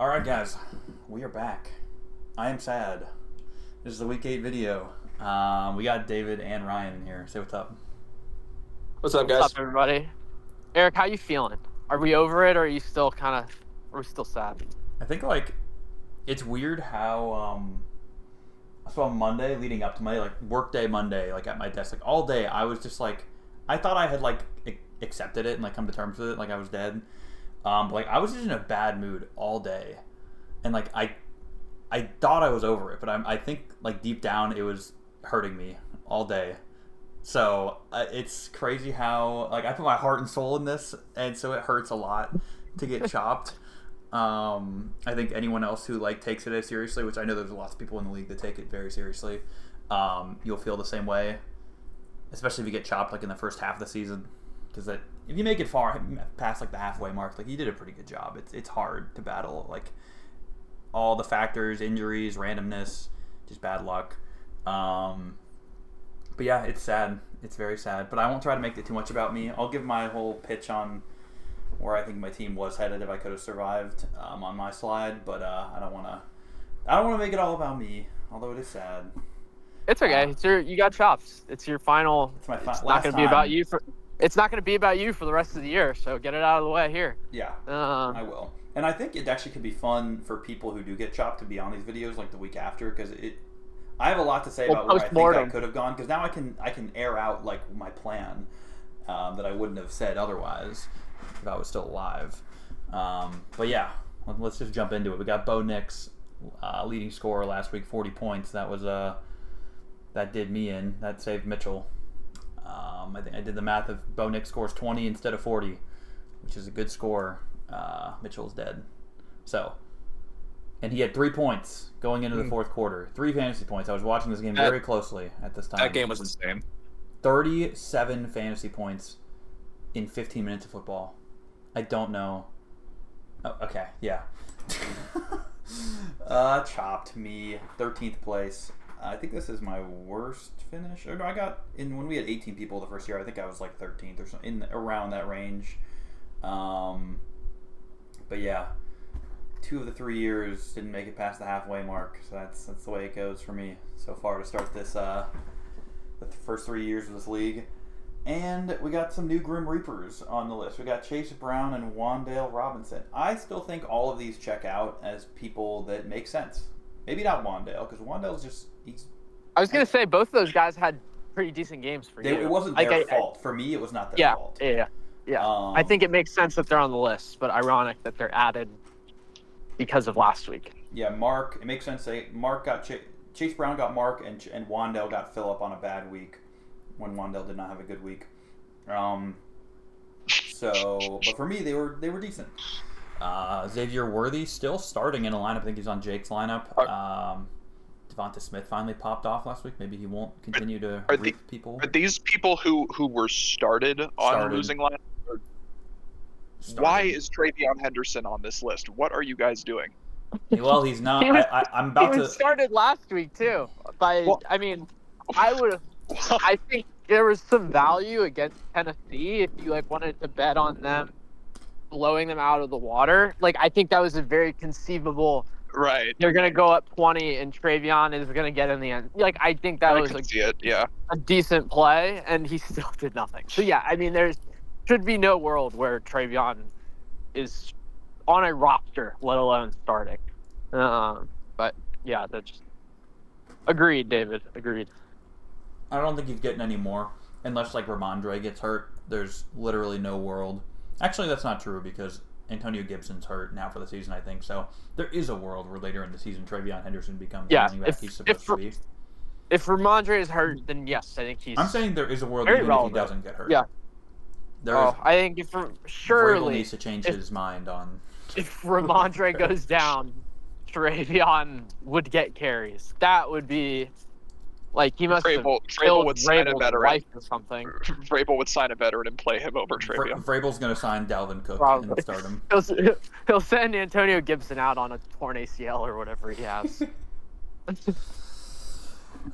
All right, guys, we are back. I am sad. This is the week 8 video. We got David and Ryan in here. Say what's up. What's up, guys? What's up, everybody? Eric, how you feeling? Are we over it, or are you still are we still sad? I think it's weird how so on Monday leading up to Monday, work day Monday, at my desk, all day I was just I thought I had accepted it and come to terms with it, I was dead. But I was just in a bad mood all day, and I thought I was over it, but I think deep down it was hurting me all day. So it's crazy how I put my heart and soul in this, and so it hurts a lot to get chopped. I think anyone else who takes it as seriously, which I know there's lots of people in the league that take it very seriously, you'll feel the same way, especially if you get chopped in the first half of the season, because if you make it far past the halfway mark, you did a pretty good job. It's hard to battle all the factors, injuries, randomness, just bad luck. But yeah, it's sad. It's very sad. But I won't try to make it too much about me. I'll give my whole pitch on where I think my team was headed if I could have survived on my slide. But I don't want to make it all about me, although it is sad. It's okay. You got chops. It's your final. It's my it's not going to be about you for. It's not going to be about you for the rest of the year. So get it out of the way here. Yeah, I will. And I think it actually could be fun for people who do get chopped to be on these videos the week after, because I have a lot to say about where I think I could have gone, because now I can air out my plan that I wouldn't have said otherwise if I was still alive. But yeah, let's just jump into it. We got Bo Nix, leading scorer last week, 40 points. That was that did me in. That saved Mitchell. I think I did the math of Bo Nix scores 20 instead of 40, which is a good score. Mitchell's dead. So. And he had 3 points going into the fourth quarter. 3 fantasy points. I was watching this game very closely at this time. That game was insane. 37 fantasy points in 15 minutes of football. I don't know. Oh, okay, yeah. Chopped me. 13th place. I think this is my worst finish. Or no, when we had 18 people the first year, I think I was 13th or something, around that range. But yeah. 2 of the 3 years didn't make it past the halfway mark, so that's the way it goes for me so far to start this the first 3 years of this league. And we got some new Grim Reapers on the list. We got Chase Brown and Wandale Robinson. I still think all of these check out as people that make sense. Maybe not Wandale, because Wandale's I was gonna say both of those guys had pretty decent games for you. It wasn't their fault. For me, it was not their fault. Yeah. I think it makes sense that they're on the list, but ironic that they're added because of last week. Yeah, Mark. It makes sense. Mark got Chase Brown got Mark, and Wandale got Phillip on a bad week when Wandale did not have a good week. But for me, they were decent. Xavier Worthy still starting in a lineup. I think he's on Jake's lineup. Devonta Smith finally popped off last week. Maybe he won't continue to reap people. Are these people who were started on losing lineup? Why is Travion Henderson on this list? What are you guys doing? Well, he's not. I'm about to. He started last week too. I think there was some value against Tennessee if you wanted to bet on them blowing them out of the water. I think that was a very conceivable. Right. They're gonna go up 20, and Travion is gonna get in the end. I think that was a decent play, and he still did nothing. So yeah, there should be no world where Travion is on a roster, let alone starting. But yeah, that's agreed, David. Agreed. I don't think he's getting any more unless Ramondre gets hurt. There's literally no world. Actually, that's not true because Antonio Gibson's hurt now for the season, I think. So there is a world where later in the season Travion Henderson becomes the running back he's supposed to be. If Ramondre is hurt, then yes, I think he's. I'm saying there is a world even if he doesn't get hurt. Yeah. I think surely Vrabel needs to change his mind on. If Ramondre goes down, Travion would get carries. That would be he must Vrabel would sign a veteran or something. Vrabel would sign a veteran and play him over Travion. Vrabel's going to sign Dalvin Cook and start him. He'll send Antonio Gibson out on a torn ACL or whatever he has.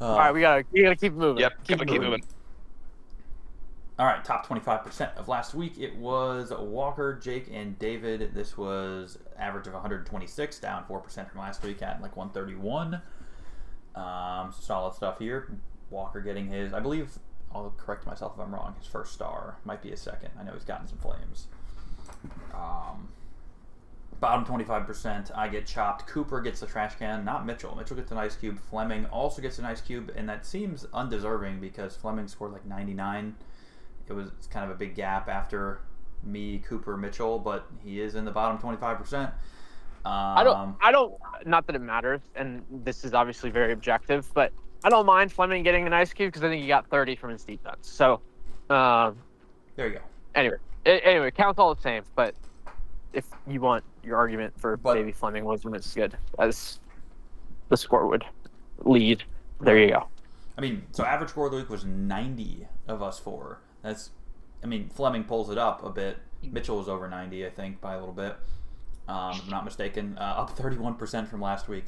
All right, we gotta keep moving. Yep, keep moving. All right, top 25% of last week. It was Walker, Jake, and David. This was average of 126, down 4% from last week at like 131. Solid stuff here. Walker getting his, I believe, I'll correct myself if I'm wrong, his first star. Might be his second. I know he's gotten some flames. Bottom 25%, I get chopped. Cooper gets the trash can, not Mitchell. Mitchell gets an ice cube. Fleming also gets an ice cube, and that seems undeserving because Fleming scored like 99. It's kind of a big gap after me, Cooper, Mitchell, but he is in the bottom 25%. I don't, not that it matters, and this is obviously very objective, but I don't mind Fleming getting an ice cube because I think he got 30 from his defense. So, there you go. Anyway, counts all the same, but if you want your argument for maybe Fleming wasn't as good as the score would lead, there you go. I mean, so average score of the week was 90 of us four. Fleming pulls it up a bit. Mitchell was over 90, I think, by a little bit. If I'm not mistaken, up 31% from last week.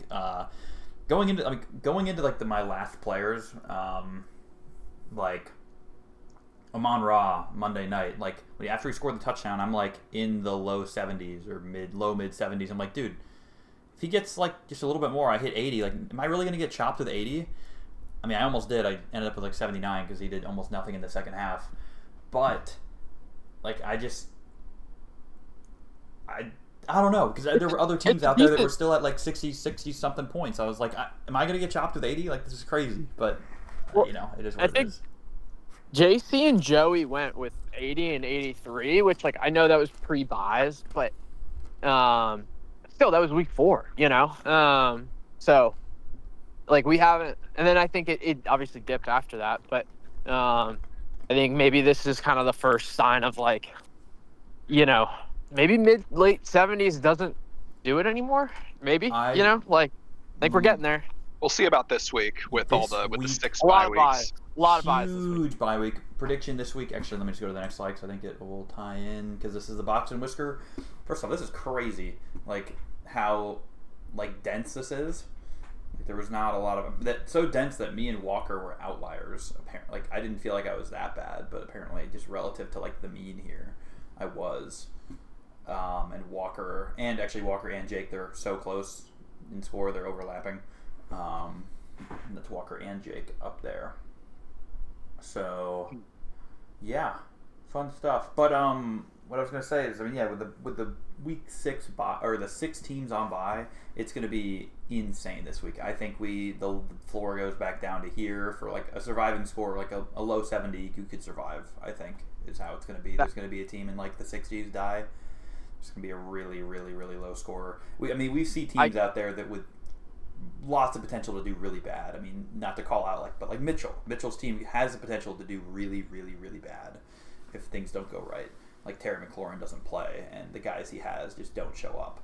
Going into like my last players, like Amon-Ra Monday night, like after he scored the touchdown, I'm like in the low 70s or mid 70s. I'm like, dude, if he gets like just a little bit more, I hit 80. Like, am I really gonna get chopped with 80? I mean, I almost did. I ended up with like 79 because he did almost nothing in the second half. But like, I don't know, because there were other teams out there that were still at like 60 something points. I was like, am I going to get chopped with 80? Like, this is crazy. But, it is what it is. JC and Joey went with 80 and 83, which, like, I know that was pre-buys, but still, that was week 4, So, like, we haven't... And then I think it obviously dipped after that, but I think maybe this is kind of the first sign of, like, maybe late 70s doesn't do it anymore. Maybe I think we're getting there. We'll see about this week with the 6 bye weeks. A lot of buys. Huge bye week prediction this week. Actually, let me just go to the next slide because I think it will tie in because this is the box and whisker. First off, this is crazy. Like how dense this is. Like, there was not a lot of that. So dense that me and Walker were outliers. Apparently, I didn't feel like I was that bad, but apparently, just relative to the mean here, I was. And Walker and Jake, they're so close in score, they're overlapping. That's Walker and Jake up there. So, yeah, fun stuff. But what I was gonna say is, with the week 6 bye or the 6 teams on bye, it's gonna be insane this week. I think the floor goes back down to here for like a surviving score, like a low 70 you could survive. I think is how it's gonna be. There's gonna be a team in like the 60s die. It's going to be a really, really, really low scorer. We see teams out there that with lots of potential to do really bad. I mean, not to call out but Mitchell. Mitchell's team has the potential to do really, really, really bad if things don't go right. Like Terry McLaurin doesn't play, and the guys he has just don't show up.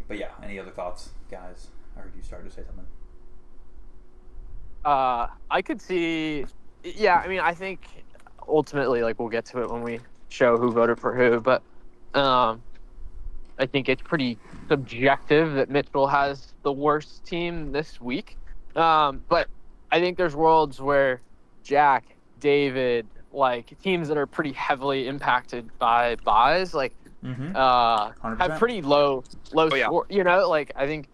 But yeah, any other thoughts, guys? I heard you started to say something. I could see. Yeah, I think ultimately, we'll get to it when we show who voted for who, but I think it's pretty subjective that Mitchell has the worst team this week. But I think there's worlds where Jack, David, teams that are pretty heavily impacted by buys, have pretty low score. I think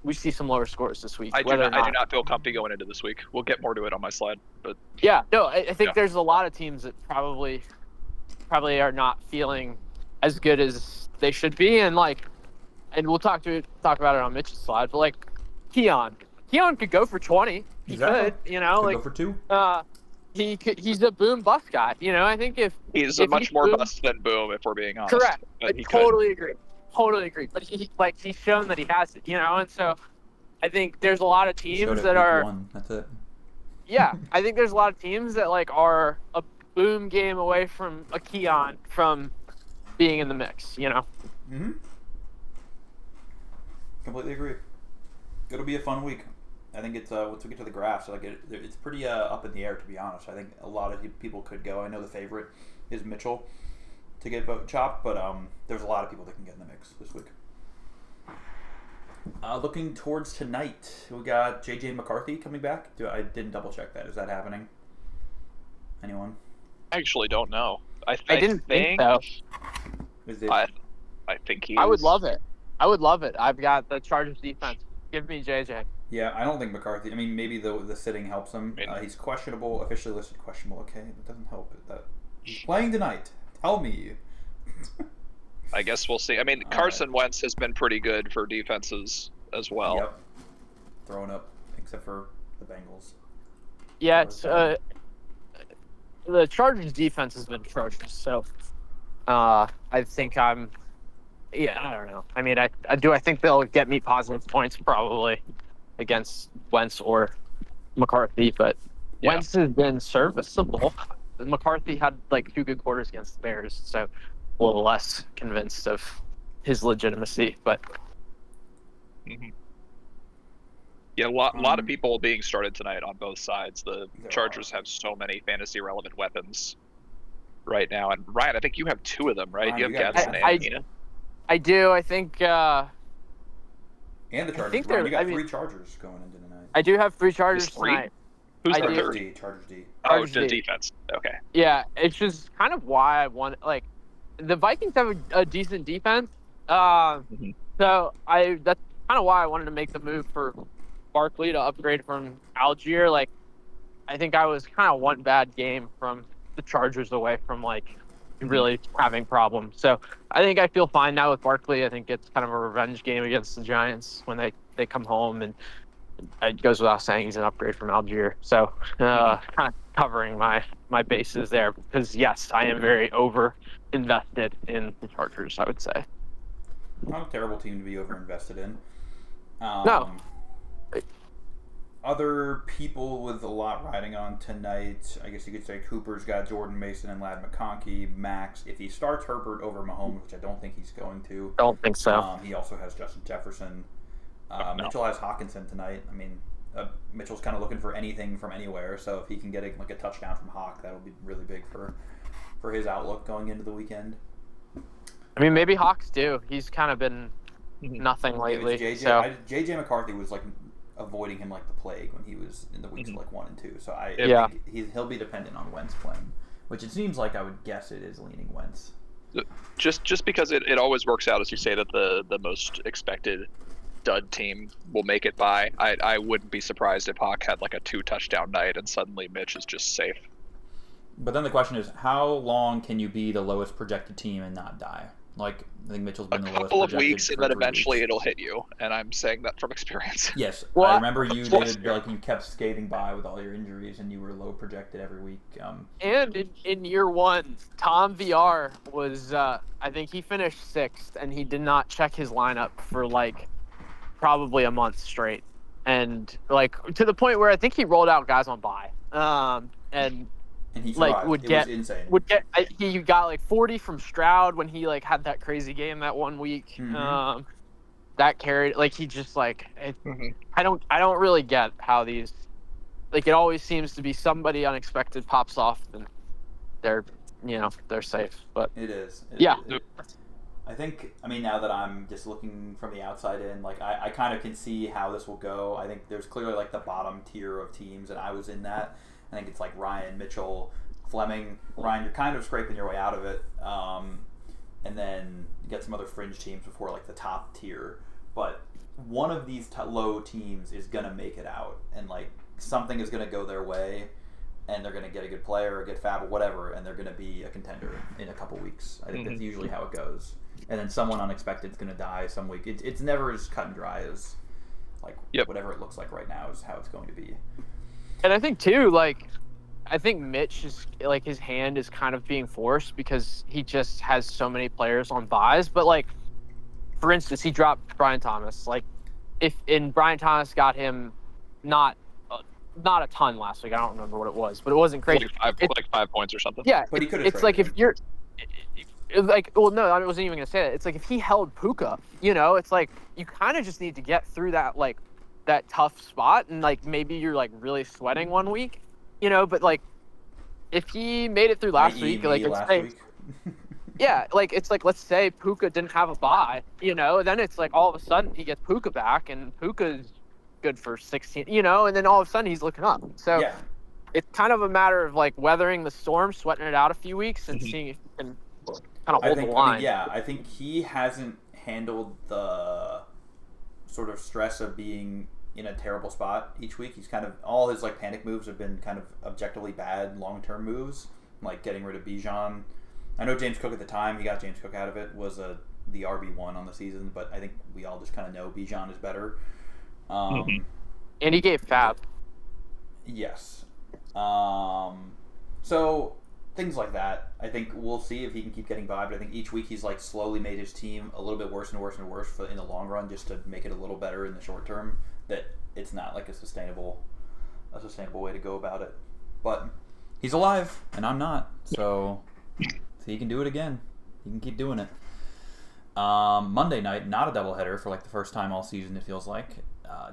we see some lower scores this week. I do not feel comfy going into this week. We'll get more to it on my slide, but I think there's a lot of teams that probably are not feeling as good as they should be, and we'll talk about it on Mitch's slide. But Keon could go for 20. He could go for 2. He's a boom bust guy. I think if he's much more bust than boom, if we're being honest. Correct. I totally agree. But he's shown that he has it. And so I think there's a lot of teams that are. That's it. Yeah, I think there's a lot of teams that are a boom game away from a Keon from being in the mix, Mm-hmm. Completely agree. It'll be a fun week. I think it's once we get to the graphs, it's pretty up in the air, to be honest. I think a lot of people could go. I know the favorite is Mitchell to get vote chopped, but there's a lot of people that can get in the mix this week. Looking towards tonight, we got JJ McCarthy coming back. I didn't double check that. Is that happening? Anyone? I actually don't know. I didn't think so. Is it? I think he is. I would love it. I've got the Chargers defense. Give me JJ. Yeah, I don't think McCarthy. I mean, maybe the sitting helps him. He's questionable, officially listed questionable. Okay, that doesn't help. That he's playing tonight. Tell me. I guess we'll see. I mean, Carson Wentz has been pretty good for defenses as well. Yep. Throwing up, except for the Bengals. Yeah, it's the Chargers defense has been atrocious. So, I think I don't know. I mean, I think they'll get me positive points probably against Wentz or McCarthy, but Wentz has been serviceable. McCarthy had like 2 good quarters against the Bears, so a little less convinced of his legitimacy. But yeah, a lot of people being started tonight on both sides. The Chargers have so many fantasy relevant weapons right now, and Ryan, I think you have 2 of them, right? You have Gadsden and Heenan. I do. I think. And the Chargers. Ryan, you got 3 Chargers going into tonight. I do have 3 Chargers tonight. Who's the third? Chargers D. Oh, the defense. Okay. Yeah, it's just kind of why I want like the Vikings have a decent defense. So that's kind of why I wanted to make the move for Barkley to upgrade from Algier. Like, I think I was kind of one bad game from the Chargers away from like really having problems. So I think I feel fine now with Barkley. I think it's kind of a revenge game against the Giants when they come home, and it goes without saying he's an upgrade from Algier. So kind of covering my bases there, because yes, I am very over invested in the Chargers, I would say. Not a terrible team to be over invested in. No. Other people with a lot riding on tonight, I guess you could say Cooper's got Jordan Mason and Ladd McConkey. Max, if he starts Herbert over Mahomes, which I don't think he's going to. Don't think so. He also has Justin Jefferson. Mitchell has Hawkinson tonight. I mean, Mitchell's kind of looking for anything from anywhere, so if he can get a touchdown from Hawk, that'll be really big for his outlook going into the weekend. I mean, maybe Hawks too. He's kind of been nothing lately. JJ McCarthy was like avoiding him like the plague when he was in the weeks like 1 and 2. So I think he'll be dependent on Wentz playing, which it seems like I would guess it is leaning Wentz. Just because it always works out, as you say, that the most expected dud team will make it by. I wouldn't be surprised if Hawk had like a 2 touchdown night and suddenly Mitch is just safe. But then the question is, how long can you be the lowest projected team and not die? Like, I think Mitchell's been the lowest projected. A couple of weeks, and then eventually weeks. It'll hit you. And I'm saying that from experience. Yes, I remember you, David. Like, you kept skating by with all your injuries, and you were low projected every week. And in year 1, Tom VR was, I think he finished 6th, and he did not check his lineup for like probably a month straight, and like to the point where I think he rolled out guys on bye. And he like was insane. He got like 40 from Stroud when he like had that crazy game that 1 week. That carried, like, he just like I don't really get how these, like, it always seems to be somebody unexpected pops off and they're safe. But it is. I think, I mean, now that I'm just looking from the outside in, like, I kind of can see how this will go. I think there's clearly like the bottom tier of teams, and I was in that. I think it's like Ryan, Mitchell, Fleming. Ryan, you're kind of scraping your way out of it. And then you get some other fringe teams before like the top tier. But one of these low teams is going to make it out. And like something is going to go their way. And they're going to get a good player, a good fab, or whatever. And they're going to be a contender in a couple weeks. I think that's usually how it goes. And then someone unexpected is going to die some week. It's never as cut and dry as like whatever it looks like right now is how it's going to be. And I think too, like, I think Mitch is like, his hand is kind of being forced because he just has so many players on buys. But like, for instance, he dropped Brian Thomas. Like, Brian Thomas got him not a ton last week. I don't remember what it was, but it wasn't crazy. Like 5 points or something. Yeah, but he could have. It's like if you're. Like, well, no, I wasn't even gonna say that. It's like if he held Puka, it's like you kind of just need to get through that that tough spot, and like maybe you're like really sweating 1 week, but like if he made it through last week, like yeah, like it's like, let's say Puka didn't have a bye, then it's like all of a sudden he gets Puka back and Puka's good for 16, and then all of a sudden he's looking up. So it's kind of a matter of like weathering the storm, sweating it out a few weeks, and seeing if you can kind of hold the line. I think he hasn't handled the sort of stress of being in a terrible spot each week. He's kind of, all his like panic moves have been kind of objectively bad long-term moves, like getting rid of Bijan. I know James Cook at the time, he got James Cook out of it, was the RB1 on the season, but I think we all just kind of know Bijan is better. And he gave Fab. Yes. So things like that. I think we'll see if he can keep getting by, but I think each week he's like slowly made his team a little bit worse and worse and worse in the long run, just to make it a little better in the short term. That it's not like a sustainable way to go about it. But he's alive and I'm not, so he can do it again. He can keep doing it. Monday night, not a doubleheader for like the first time all season, it feels like.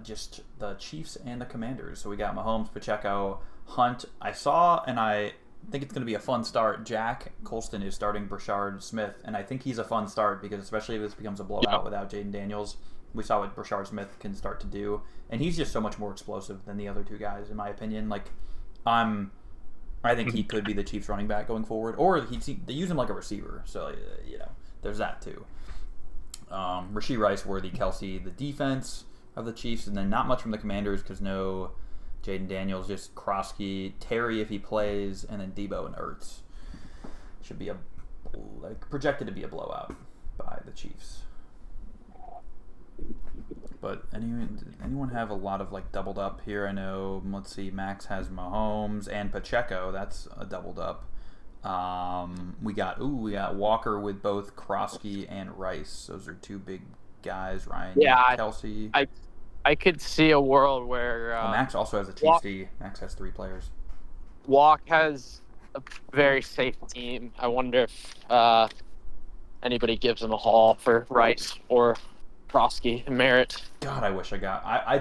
Just the Chiefs and the Commanders. So we got Mahomes, Pacheco, Hunt. I saw, and I think it's going to be a fun start. Jack Colston is starting Brashard Smith, and I think he's a fun start because especially if this becomes a blowout without Jaden Daniels, we saw what Brashard Smith can start to do, and he's just so much more explosive than the other two guys, in my opinion. Like, I think he could be the Chiefs running back going forward, or they use him like a receiver, so there's that too. Rashee Rice, Worthy, Kelsey, the defense of the Chiefs, and then not much from the Commanders because no Jaden Daniels, just Kroski, Terry if he plays, and then Debo and Ertz. Should be projected to be a blowout by the Chiefs. But anyone have a lot of like doubled up here? I know. Let's see. Max has Mahomes and Pacheco. That's a doubled up. We got Walker with both Kroski and Rice. Those are two big guys. Ryan, Kelsey. I could see a world where Max also has a TC. Max has 3 players. Walk has a very safe team. I wonder if anybody gives him a haul for Rice or Kroski and Merritt. God, I wish I got. I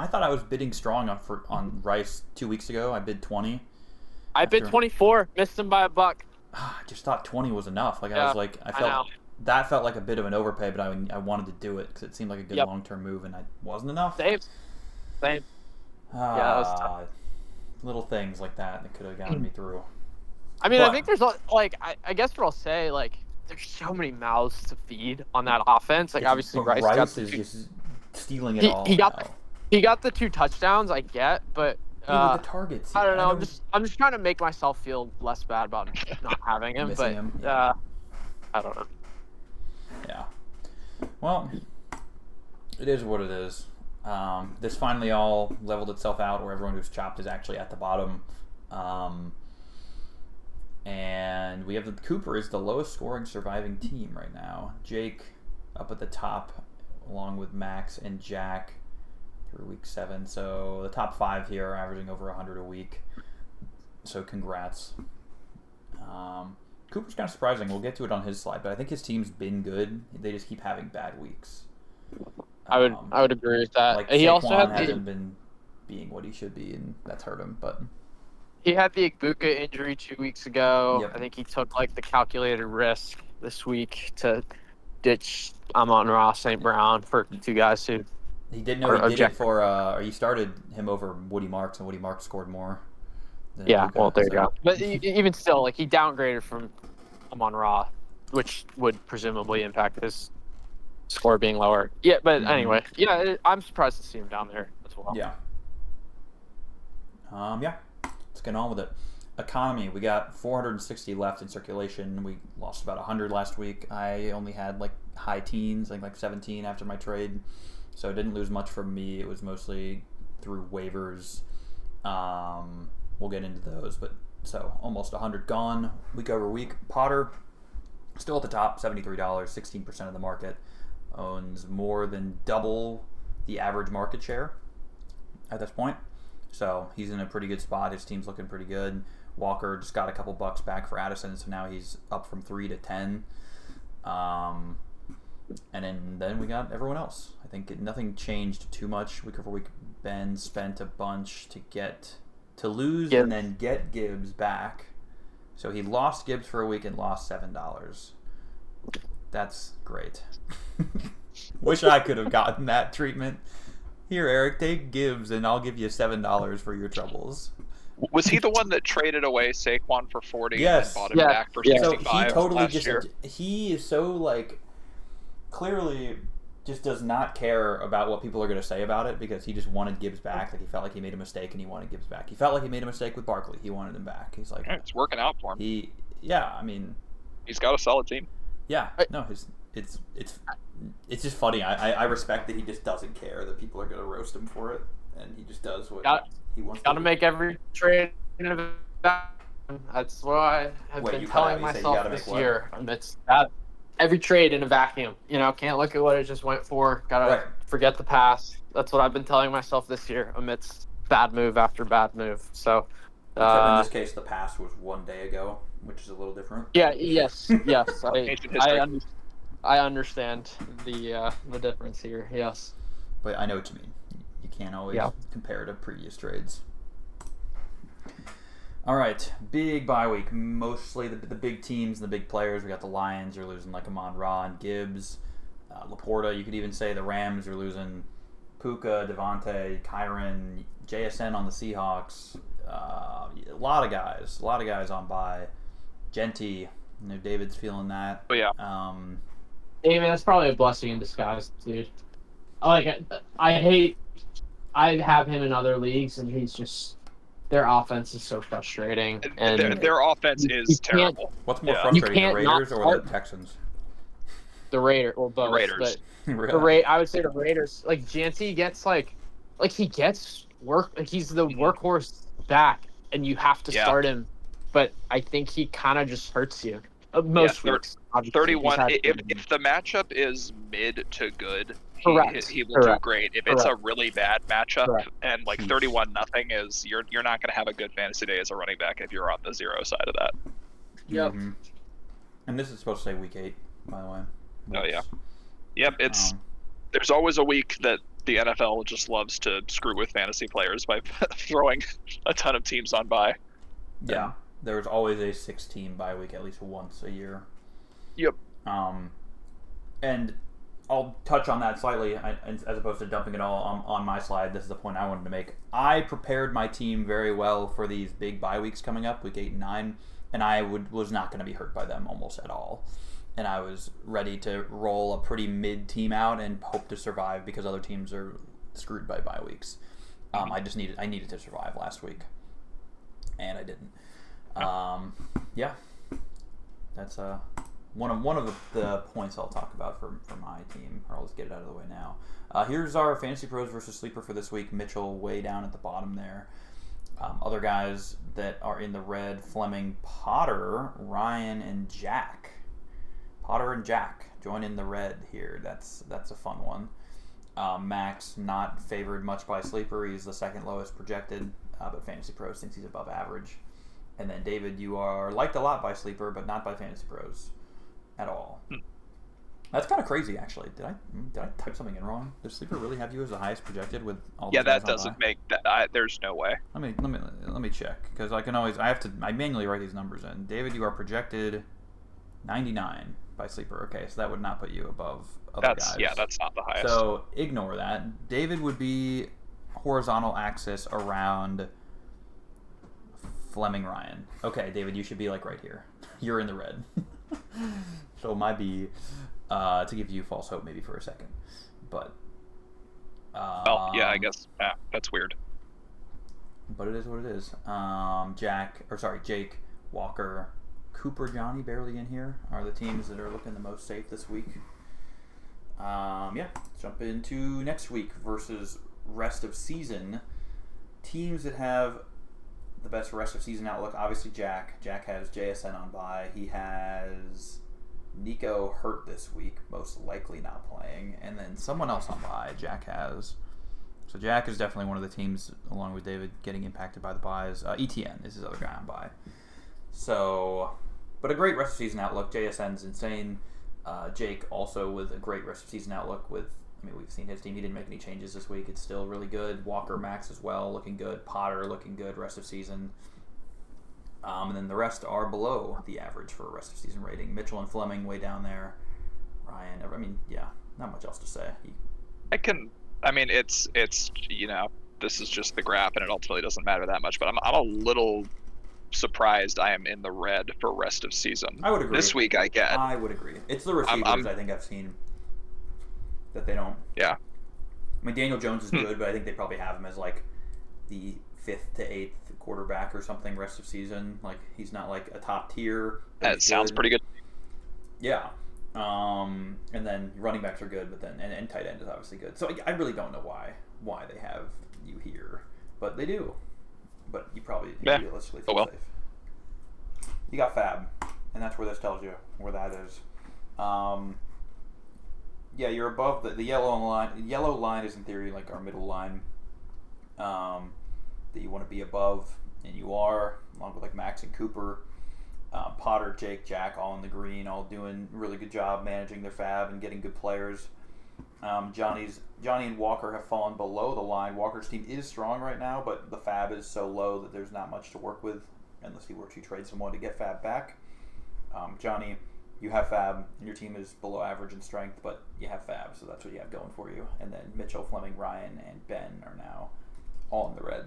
thought I was bidding strong on Rice 2 weeks ago. I bid 20. I bid 24. Missed him by a buck. I just thought 20 was enough. Like that felt like a bit of an overpay, but I wanted to do it because it seemed like a good long-term move, and it wasn't enough. Same. Yeah, that was tough. Little things like that could have gotten me through. I mean, I think there's like I guess what I'll say, like, there's so many mouths to feed on that offense. Like, obviously Rice is just stealing it all. He got the 2 touchdowns, I get, but the targets. I don't know. I'm just trying to make myself feel less bad about not having him. But I don't know. Yeah. Well, it is what it is. This finally all leveled itself out, where everyone who's chopped is actually at the bottom. And we have Cooper is the lowest scoring surviving team right now. Jake up at the top, along with Max and Jack through week 7. So the top 5 here are averaging over 100 a week. So congrats. Cooper's kind of surprising. We'll get to it on his slide, but I think his team's been good. They just keep having bad weeks. I would agree with that. Like, he Saquon also hasn't been being what he should be, and that's hurt him. But he had the Igbuka injury 2 weeks ago. Yep. I think he took like the calculated risk this week to ditch Amon-Ra St. Brown for 2 guys who. He didn't know he did it for. Or he started him over Woody Marks, and Woody Marks scored more. Yeah, well, there you go. But even still, like, he downgraded from Amon-Ra, which would presumably impact his score being lower. Yeah, but anyway, I'm surprised to see him down there as well. Yeah. Let's get on with it. Economy, we got 460 left in circulation. We lost about 100 last week. I only had like high teens, like 17 after my trade, so it didn't lose much from me. It was mostly through waivers. We'll get into those, but so almost 100 gone week over week. Potter still at the top, $73, 16% of the market, owns more than double the average market share at this point. So he's in a pretty good spot. His team's looking pretty good. Walker just got a couple bucks back for Addison, so now he's up from 3 to 10. And then we got everyone else. I think nothing changed too much week over week. Ben spent a bunch to lose and then get Gibbs back. So he lost Gibbs for a week and lost $7. That's great. Wish I could have gotten that treatment. Here, Eric, take Gibbs and I'll give you $7 for your troubles. Was he the one that traded away Saquon for 40 Yes. and then bought him Yeah. back for Yeah. 65 So he totally last just year? he is so like clearly just does not care about what people are going to say about it because he just wanted Gibbs back. Like he felt like he made a mistake and he wanted Gibbs back. He felt like he made a mistake with Barkley. He wanted him back. He's like, It's working out for him. I mean, He's got a solid team. yeah, no, it's just funny. I respect that he just doesn't care that people are going to roast him for it, and he just does what he wants. Got to make every trade in a vacuum. That's what I have been telling myself this year. Amidst that, every trade in a vacuum. Can't look at what it just went for. Gotta forget the past. That's what I've been telling myself this year amidst bad move after bad move. So, except in this case, the past was 1 day ago, which is a little different. Yeah. Yes. I understand the difference here. Yes. But I know what you mean. You can't always compare to previous trades. All right, big bye week. Mostly the big teams, the big players. We got the Lions are losing like Amon-Ra and Gibbs. Laporta, you could even say the Rams are losing Puka, Devontae, Kyron, JSN on the Seahawks. A lot of guys on bye. Genty, David's feeling that. Oh, yeah. David, that's probably a blessing in disguise, dude. I have him in other leagues, and he's just... Their offense is so frustrating. And their offense is terrible. What's more frustrating, the Raiders or the Texans? The Raiders, or both. The Raiders. But I would say the Raiders. Like, Janty gets, he gets work. Like, he's the workhorse back, and you have to start him. But I think he kind of just hurts you. Most weeks. 31. If the matchup is mid to good, he will do great. If it's a really bad matchup and 31-0 is, you're not going to have a good fantasy day as a running back if you're on the 0 side of that. Yep. Mm-hmm. And this is supposed to say week 8, by the way. Oh yeah. Yep. There's always a week that the NFL just loves to screw with fantasy players by throwing a ton of teams on bye. Yeah. There's always a 6-team bye week at least once a year. Yep. And I'll touch on that slightly, as opposed to dumping it all on my slide. This is the point I wanted to make. I prepared my team very well for these big bye weeks coming up, week 8 and 9, and I was not going to be hurt by them almost at all. And I was ready to roll a pretty mid team out and hope to survive because other teams are screwed by bye weeks. I needed to survive last week, and I didn't. That's one of the points I'll talk about for my team, or I'll just get it out of the way now. Here's our Fantasy Pros versus Sleeper for this week. Mitchell way down at the bottom there. Other guys that are in the red: Fleming, Potter, Ryan, and Jack. Potter and Jack join in the red here. That's a fun one. Max not favored much by Sleeper. He's the second lowest projected, but Fantasy Pros thinks he's above average. And then David, you are liked a lot by Sleeper, but not by Fantasy Pros at all. That's kind of crazy, actually. Did I type something in wrong? Does Sleeper really have you as the highest projected with all? Yeah, that doesn't make that. There's no way. Let me check, because I manually write these numbers in. David, you are projected 99 by Sleeper. Okay, so that would not put you above other guys. Yeah, that's not the highest. So ignore that. David would be horizontal axis around Fleming Ryan. Okay, David, you should be right here. You're in the red. So it might be to give you false hope maybe for a second. But I guess that's weird. But it is what it is. Jake, Walker, Cooper, Johnny barely in here are the teams that are looking the most safe this week. Jump into next week versus rest of season. Teams that have the best rest of season outlook, obviously Jack. Jack has JSN on bye. He has Nico hurt this week, most likely not playing, and then someone else on bye Jack has. So Jack is definitely one of the teams, along with David, getting impacted by the byes. ETN is his other guy on bye. So, but a great rest of season outlook. JSN's insane. Jake also with a great rest of season outlook we've seen his team. He didn't make any changes this week. It's still really good. Walker, Max as well, looking good. Potter looking good rest of season. And then the rest are below the average for a rest of season rating. Mitchell and Fleming way down there. Ryan, not much else to say. It's this is just the graph, and it ultimately doesn't matter that much. But I'm a little surprised I am in the red for rest of season. I would agree. This week I get. I would agree. It's the receivers I think I've seen that they don't. Yeah. I mean, Daniel Jones is good, but I think they probably have him as like the 5th to 8th quarterback or something rest of season. Like he's not like a top tier. That sounds pretty good. Yeah. And then running backs are good, but then and tight end is obviously good. So I really don't know why they have you here, but they do. But you probably realistically feel safe. You got Fab, and that's where this tells you where that is. Yeah, you're above the yellow line. The yellow line is in theory like our middle line that you want to be above, and you are, along with like Max and Cooper, Potter, Jake, Jack, all in the green, all doing a really good job managing their Fab and getting good players. Johnny and Walker have fallen below the line. Walker's team is strong right now, but the Fab is so low that there's not much to work with unless he were to trade someone to get Fab back. Johnny, you have Fab, and your team is below average in strength, but you have Fab, so that's what you have going for you. And then Mitchell, Fleming, Ryan, and Ben are now all in the red.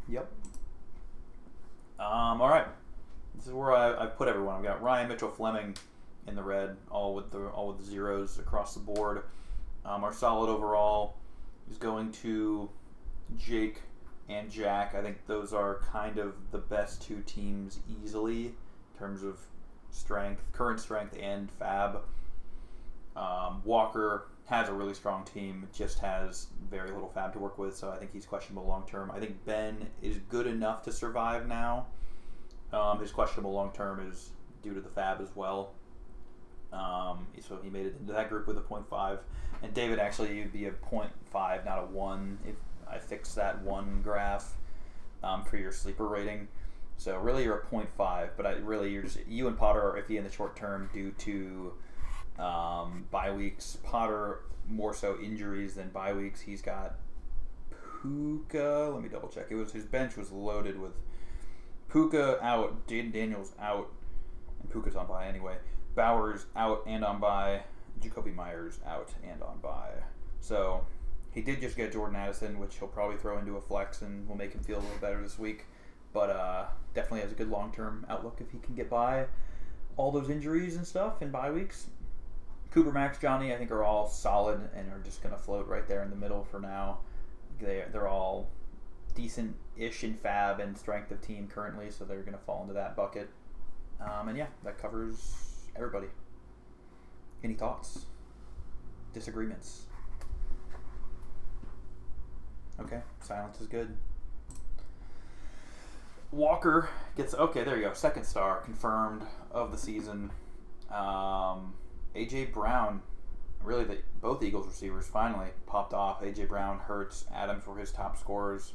Yep. All right. This is where I've put everyone. I've got Ryan, Mitchell, Fleming in the red, all with the zeros across the board. Our solid overall is going to Jake and Jack. I think those are kind of the best two teams easily in terms of current strength and Fab. Walker has a really strong team, just has very little Fab to work with, so I think he's questionable long term. I think Ben is good enough to survive now. His questionable long term is due to the Fab as well. So he made it into that group with a 0.5. And David, actually, you'd be a 0.5, not a 1, if I fix that 1 graph for your sleeper rating. So really you're a 0.5, but you and Potter are iffy in the short term due to bye weeks. Potter more so injuries than bye weeks. He's got Puka. Let me double check. His bench was loaded with Puka out, Jaden Daniels out, and Puka's on bye anyway. Bowers out and on bye. Jacoby Myers out and on bye. So he did just get Jordan Addison, which he'll probably throw into a flex and will make him feel a little better this week. But definitely has a good long-term outlook if he can get by all those injuries and stuff in bye weeks. Cooper, Max, Johnny, I think are all solid and are just going to float right there in the middle for now. They're all decent-ish in Fab and strength of team currently, so they're going to fall into that bucket. And yeah, that covers everybody. Any thoughts? Disagreements? Okay, silence is good. Walker gets, okay, there you go, second star confirmed of the season. A.J. Brown, really both Eagles receivers finally popped off. A.J. Brown, Hurts, Adams were his top scorers.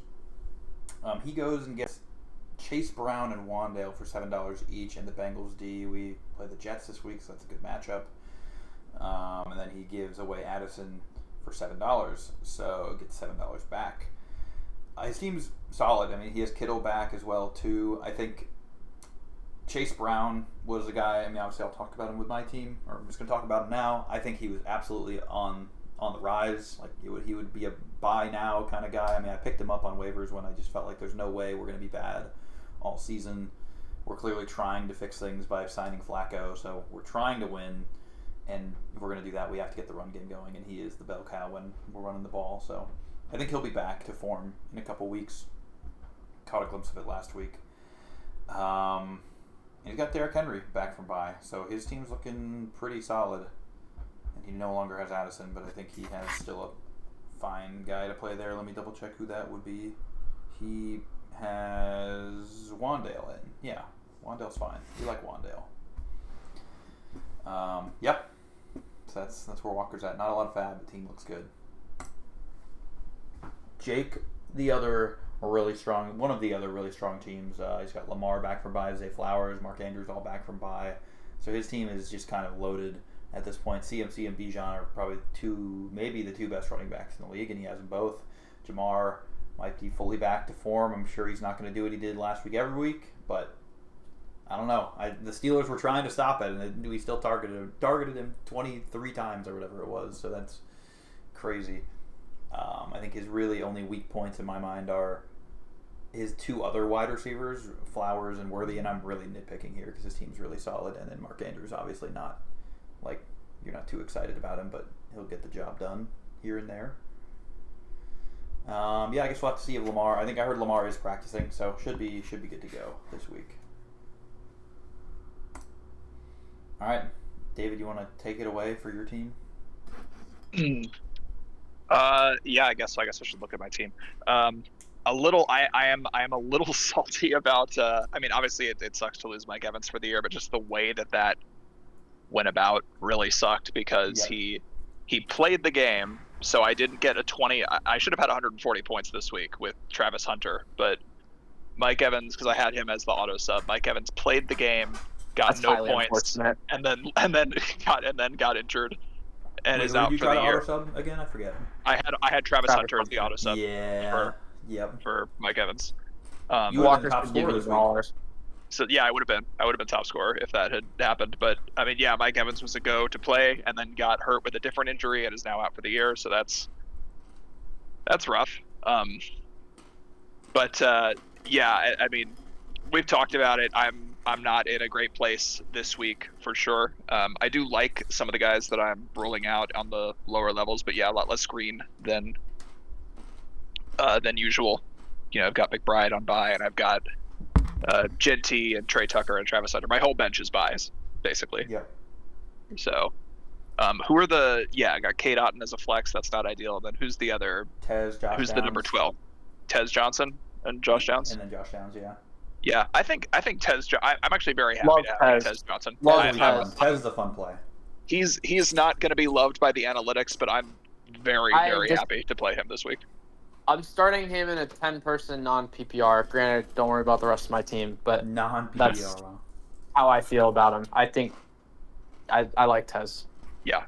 He goes and gets Chase Brown and Wandale for $7 each, and the Bengals D. We play the Jets this week, so that's a good matchup. And then he gives away Addison for $7, so gets $7 back. His team's solid. I mean, he has Kittle back as well too. I think Chase Brown was a guy. I mean, obviously I'll talk about him with my team, or I'm just going to talk about him now. I think he was absolutely on the rise. Like he would be a buy now kind of guy. I mean, I picked him up on waivers when I just felt like there's no way we're going to be bad all season. We're clearly trying to fix things by signing Flacco, so we're trying to win. And if we're going to do that, we have to get the run game going, and he is the bell cow when we're running the ball. So I think he'll be back to form in a couple weeks. Caught a glimpse of it last week. And he's got Derrick Henry back from bye, so his team's looking pretty solid. And he no longer has Addison, but I think he has still a fine guy to play there. Let me double check who that would be. He has Wandale in. Yeah, Wandale's fine. We like Wandale. Yep. So that's where Walker's at. Not a lot of Fab. The team looks good. Jake, one of the other really strong teams. He's got Lamar back from bye, Zay Flowers, Mark Andrews all back from bye. So his team is just kind of loaded at this point. CMC and Bijan are probably maybe the two best running backs in the league, and he has them both. Jamar might be fully back to form. I'm sure he's not going to do what he did last week every week, but I don't know. The Steelers were trying to stop it, and we still targeted him 23 times or whatever it was. So that's crazy. I think his really only weak points in my mind are his two other wide receivers, Flowers and Worthy, and I'm really nitpicking here because his team's really solid. And then Mark Andrews, obviously not, like, you're not too excited about him, but he'll get the job done here and there. I guess we'll have to see if Lamar. I think I heard Lamar is practicing, so should be good to go this week. All right, David, you want to take it away for your team? I guess I should look at my team. I am a little salty about. I mean, obviously it sucks to lose Mike Evans for the year, but just the way that went about really sucked because he played the game. So I didn't get a 20. I should have had 140 points this week with Travis Hunter, but Mike Evans, because I had him as the auto sub. Mike Evans played the game, got no points, and then got injured, and is out for the year. Auto sub again? I forget. I had Travis Hunter as the auto sub. Yeah. For Mike Evans. You would have been top scorer this week. So yeah, I would have been top scorer if that had happened. But I mean, yeah, Mike Evans was a go to play, and then got hurt with a different injury and is now out for the year. So that's rough. I mean, we've talked about it. I'm not in a great place this week for sure. I do like some of the guys that I'm rolling out on the lower levels, but yeah, a lot less green than usual. You know, I've got McBride on bye, and I've got Genty and Trey Tucker and Travis Hunter. My whole bench is buys, basically. Yeah. So, who are the? Yeah, I got Kate Otten as a flex. That's not ideal. And then who's the other? Josh who's Downs. The number 12? Tez Johnson and Josh Downs. And then Josh Downs, yeah. Yeah, I think Tez. I'm actually very happy to have Tez Johnson. Tez is a fun play. He's not going to be loved by the analytics, but I'm very happy to play him this week. I'm starting him in a 10-person non-PPR. Granted, don't worry about the rest of my team, but that's how I feel about him. I think I like Tez. Yeah.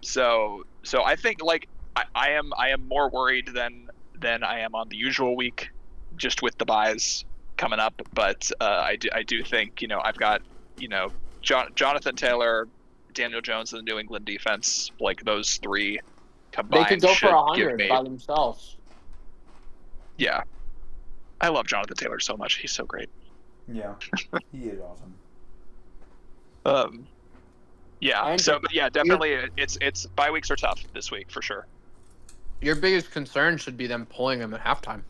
So I think like I am more worried than I am on the usual week, just with the buys coming up. But I do think, you know, I've got, you know, Jonathan Taylor, Daniel Jones, and the New England defense, like those three combined. They could go for 100 by themselves. Yeah. I love Jonathan Taylor so much. He's so great. Yeah. He is awesome. Yeah. So, but yeah, definitely it's bye weeks are tough this week for sure. Your biggest concern should be them pulling him at halftime.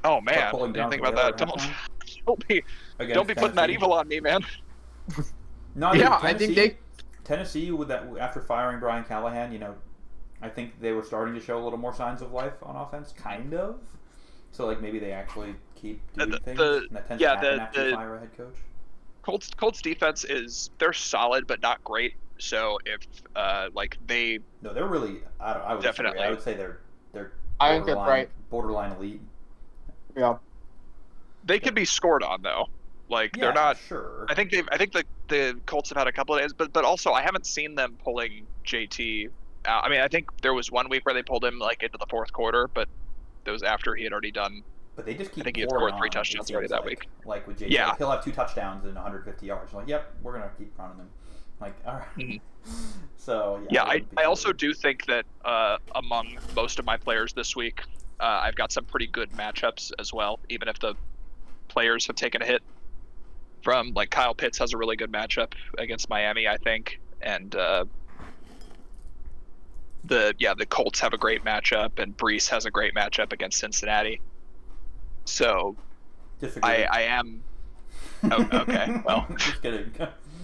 Oh man, I didn't think about that. Don't be putting that evil on me, man. No, yeah, I think Tennessee with that after firing Brian Callahan, you know, I think they were starting to show a little more signs of life on offense, kind of. So like maybe they actually keep doing things. And that tends to happen after you fire a head coach. Colts defense they're solid but not great. So if they're really I would definitely I would say they're borderline elite. Yeah. They could be scored on though. Like they're not sure. I think the Colts have had a couple of days, but also I haven't seen them pulling JT out. I mean, I think there was one week where they pulled him like into the fourth quarter, but that was after he had already done. But they just keep. I think he had scored 3 touchdowns already that week. Like with JT, like he'll have 2 touchdowns and 150 yards. Like, yep, we're gonna keep running them. Like, all right. Mm-hmm. So yeah. I also do think that among most of my players this week, I've got some pretty good matchups as well, even if the players have taken a hit from, like, Kyle Pitts has a really good matchup against Miami, I think, and the Colts have a great matchup, and Brees has a great matchup against Cincinnati. So I am okay. Well, just kidding.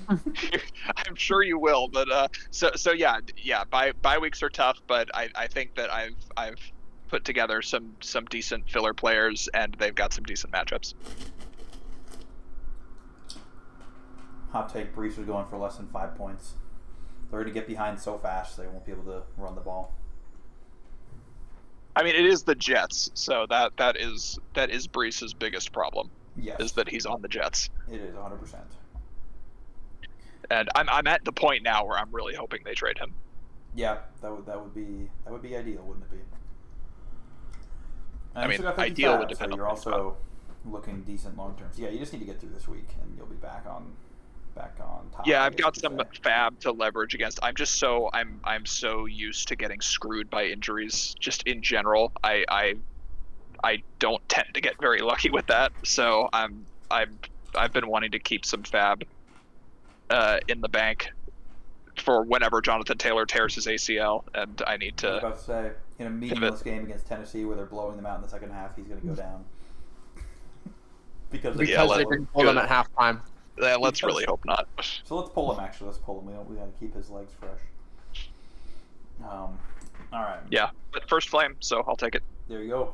I'm sure you will, but bye weeks are tough, but I think that I've put together some decent filler players, and they've got some decent matchups. Hot take: Brees was going for less than 5 points. They're going to get behind so fast they won't be able to run the ball. I mean, it is the Jets, so that is Brees' biggest problem. Yes, is that he's on the Jets. It is 100%. And I'm at the point now where I'm really hoping they trade him. Yeah, that would be ideal, wouldn't it be? I mean, ideal would depend on. You're also looking decent long term. So yeah, you just need to get through this week, and you'll be back on Yeah, I've got some fab to leverage against. I'm so used to getting screwed by injuries just in general. I don't tend to get very lucky with that. So I've been wanting to keep some fab in the bank for whenever Jonathan Taylor tears his ACL, and I need to. I was about to say, in a meaningless game against Tennessee where they're blowing them out in the second half, he's going to go down. because they didn't pull them at halftime. Yeah, let's really hope not. So let's pull him. Actually, let's pull him. We got to keep his legs fresh. All right. Yeah, but first flame, so I'll take it. There you go.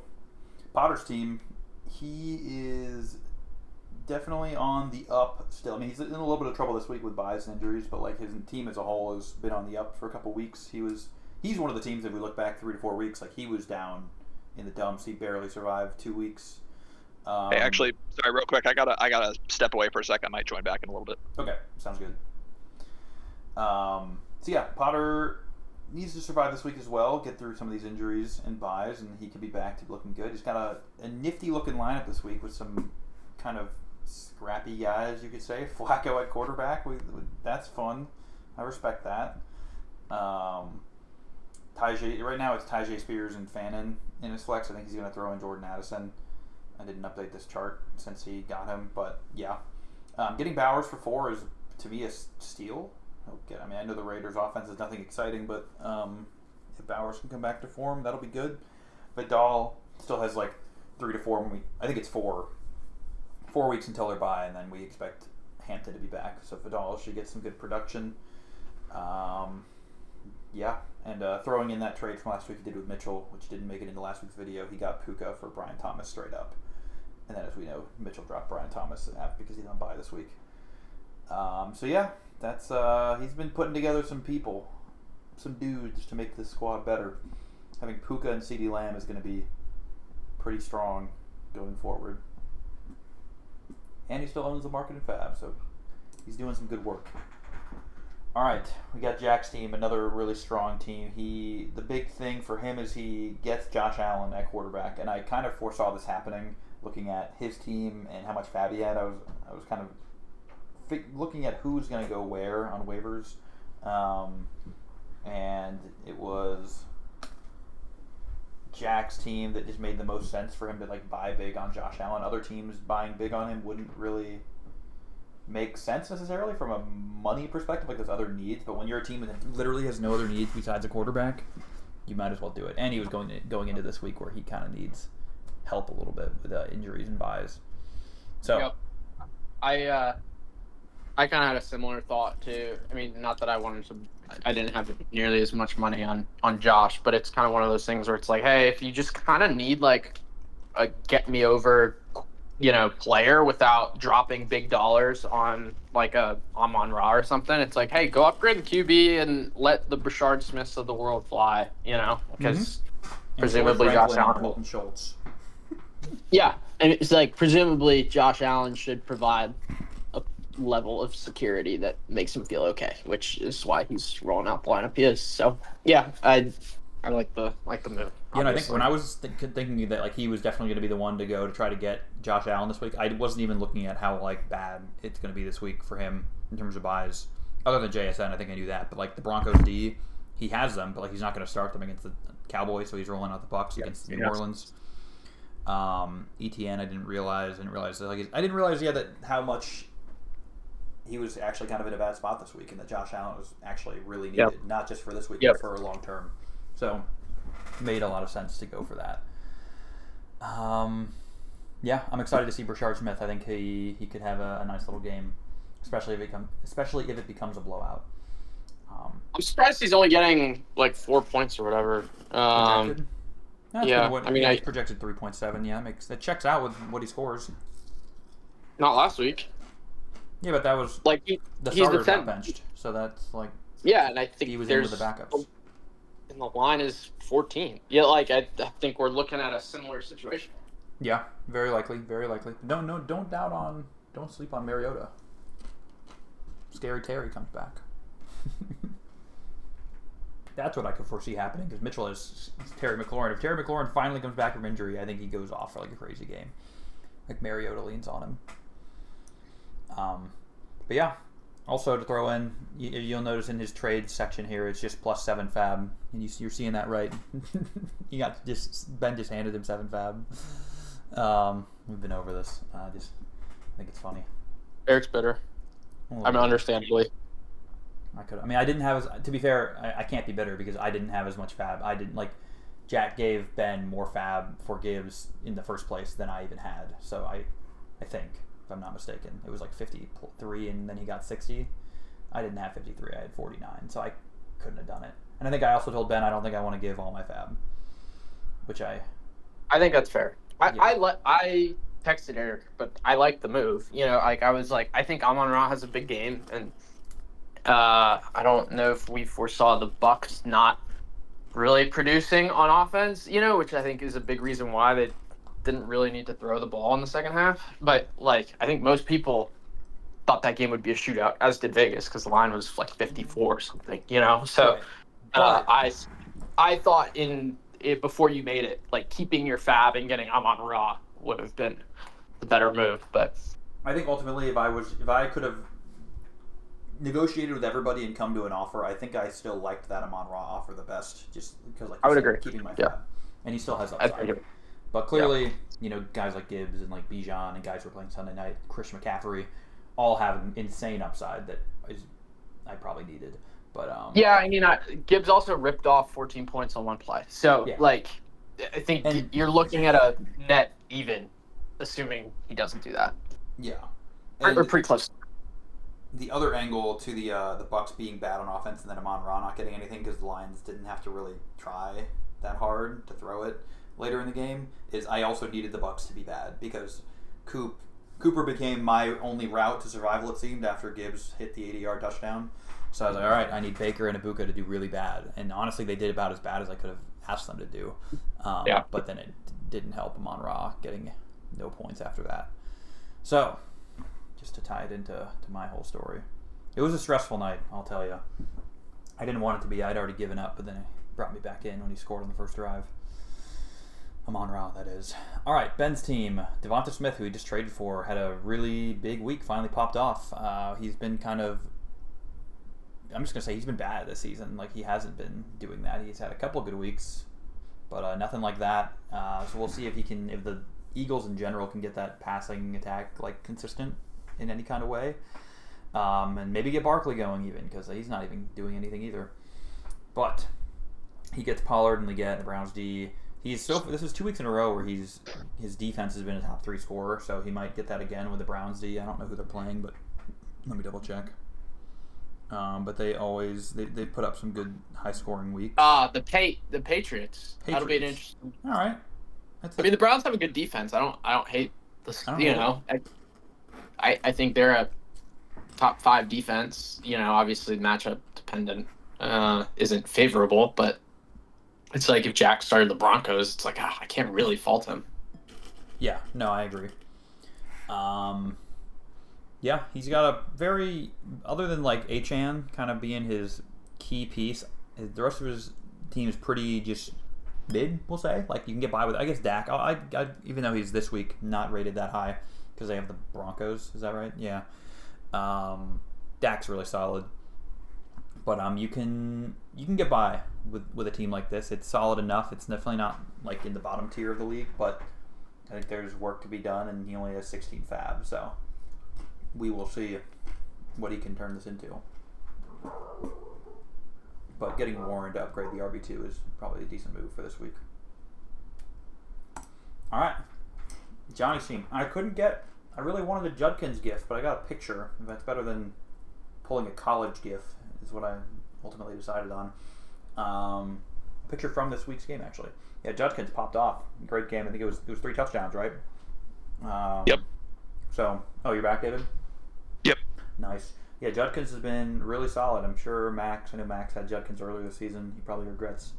Potter's team. He is definitely on the up still. I mean, he's in a little bit of trouble this week with buys and injuries, but like his team as a whole has been on the up for a couple weeks. He's one of the teams, if we look back 3 to 4 weeks, like he was down in the dumps. He barely survived 2 weeks. Hey, actually, sorry, real quick, I gotta step away for a second. I might join back in a little bit. Okay, sounds good. So yeah, Potter needs to survive this week as well, get through some of these injuries and buys, and he could be back to looking good. He's got a nifty looking lineup this week with some kind of scrappy guys, you could say. Flacco at quarterback, that's fun. I respect that. Tyjae, right now it's Tyjae Spears and Fannin in his flex. I think he's going to throw in Jordan Addison. I didn't update this chart since he got him, but yeah. Getting Bowers for 4 is, to me, a steal. Okay, I mean, I know the Raiders' offense is nothing exciting, but if Bowers can come back to form, that'll be good. Vidal still has like 3 to 4. I think it's 4 weeks until they're bye, and then we expect Hampton to be back. So Vidal should get some good production. Yeah, and throwing in that trade from last week he did with Mitchell, which didn't make it into last week's video, he got Puka for Brian Thomas straight up. And then, as we know, Mitchell dropped Brian Thomas because he's on bye this week. So yeah, that's he's been putting together some people, some dudes to make this squad better. Having Puka and CeeDee Lamb is going to be pretty strong going forward. And he still owns the market in Fab, so he's doing some good work. All right, we got Jack's team, another really strong team. The big thing for him is he gets Josh Allen at quarterback, and I kind of foresaw this happening looking at his team and how much Fab he had. I was kind of looking at who's going to go where on waivers, and it was Jack's team that just made the most sense for him to like buy big on Josh Allen. Other teams buying big on him wouldn't really make sense necessarily from a money perspective, like there's other needs, but when you're a team that literally has no other needs besides a quarterback, you might as well do it. And he was going into this week where he kind of needs help a little bit with injuries and buys. So yep. I kind of had a similar thought too. I mean, not that I didn't have nearly as much money on Josh, but it's kind of one of those things where it's like, hey, if you just kind of need like a get me over player without dropping big dollars on like a Amon-Ra or something, it's like, hey, go upgrade the QB and let the Brashard Smiths of the world fly, because presumably Josh Allen Colton Schultz. Yeah, and it's like presumably Josh Allen should provide a level of security that makes him feel okay, which is why he's rolling out the lineup he is. So yeah, I like the move. Yeah, I think when I was thinking that like he was definitely going to be the one to go to try to get Josh Allen this week, I wasn't even looking at how like bad it's going to be this week for him in terms of buys. Other than JSN, I think I knew that, but like the Broncos D, he has them, but like he's not going to start them against the Cowboys, so he's rolling out the Bucs against New Orleans. ETN, I didn't realize that how much he was actually kind of in a bad spot this week, and that Josh Allen was actually really needed, not just for this week, but for long term. So made a lot of sense to go for that. Yeah, I'm excited to see Brashard Smith. I think he could have a nice little game, especially if it becomes a blowout. I'm surprised he's only getting like 4 points or whatever. I projected 3.7. Yeah, that checks out with what he scores. Not last week. Yeah, but that was like the starters got benched, so that's like and I think he was in with the backups. And the line is 14. Yeah, like I think we're looking at a similar situation. Yeah, very likely, very likely. Don't sleep on Mariota. Scary Terry comes back. That's what I could foresee happening because Mitchell is Terry McLaurin. If Terry McLaurin finally comes back from injury, I think he goes off for like a crazy game. Like Mariota leans on him. But yeah, Also to throw in, you'll notice in his trade section here, it's just plus 7 fab, and you're seeing that right. Ben just handed him 7 fab. We've been over this. I think it's funny. Eric's bitter. Understandably. I didn't have to be fair, I can't be bitter because I didn't have as much fab. I didn't Jack gave Ben more fab for Gibbs in the first place than I even had. So I think, if I'm not mistaken, it was 53 and then he got 60. I didn't have 53, I had 49, so I couldn't have done it. And I think I also told Ben I don't think I want to give all my fab, which I think that's fair. I texted Eric, but I like the move. I was like, I think Amon-Ra has a big game, and I don't know if we foresaw the Bucks not really producing on offense, which I think is a big reason why they didn't really need to throw the ball in the second half. But I think most people thought that game would be a shootout, as did Vegas, because the line was 54 or something, So I thought in it before you made it, keeping your fab and getting Amon-Ra would have been the better move. But I think ultimately, if I could have negotiated with everybody and come to an offer, I think I still liked that Amon-Ra offer the best, just because I would agree. Keeping my fab, and he still has upside. But clearly, guys like Gibbs and Bijan and guys who are playing Sunday night, Chris McCaffrey, all have an insane upside that I probably needed. But Gibbs also ripped off 14 points on one play. So I think you're looking at a net even, assuming he doesn't do that. Yeah, or pretty close. The other angle to the Bucks being bad on offense and then Amon-Ra not getting anything because the Lions didn't have to really try that hard to throw it later in the game is I also needed the Bucks to be bad because Cooper became my only route to survival, it seemed, after Gibbs hit the 80-yard touchdown. So I was like, all right, I need Baker and Ibuka to do really bad. And honestly, they did about as bad as I could have asked them to do. But then it didn't help Amon-Ra getting no points after that. So just to tie it into my whole story. It was a stressful night, I'll tell you. I didn't want it to be. I'd already given up, but then he brought me back in when he scored on the first drive. Amon-Ra, that is. All right, Ben's team. Devonta Smith, who he just traded for, had a really big week, finally popped off. He's been kind of... I'm just going to say he's been bad this season. He hasn't been doing that. He's had a couple of good weeks, but nothing like that. So we'll see if the Eagles in general can get that passing attack consistent in any kind of way, and maybe get Barkley going even because he's not even doing anything either. But he gets Pollard and Leggett, the Browns D. This is 2 weeks in a row where his defense has been a top 3 scorer, so he might get that again with the Browns D. I don't know who they're playing, but let me double check. But they put up some good high scoring weeks. The Patriots. That'll be an interesting. All right. The Browns have a good defense. I don't hate this. I think they're a top 5 defense. Obviously matchup dependent isn't favorable, but it's if Jack started the Broncos, it's I can't really fault him. Yeah, no, I agree. Yeah, he's got a very, other than Achane kind of being his key piece, the rest of his team is pretty just mid, we'll say. You can get by with, I guess, Dak. I even though he's this week not rated that high because they have the Broncos. Is that right? Yeah. Dak's really solid. But you can get by with a team like this. It's solid enough. It's definitely not in the bottom tier of the league, but I think there's work to be done, and he only has 16 fab, so we will see what he can turn this into. But getting Warren to upgrade the RB2 is probably a decent move for this week. All right, Johnny's team. I really wanted a Judkins gift, but I got a picture. That's better than pulling a college gift, is what I ultimately decided on. A picture from this week's game, actually. Yeah, Judkins popped off. Great game. I think it was 3 touchdowns, right? Yep. So, you're back, David? Yep. Nice. Yeah, Judkins has been really solid. I'm sure I know Max had Judkins earlier this season. He probably regrets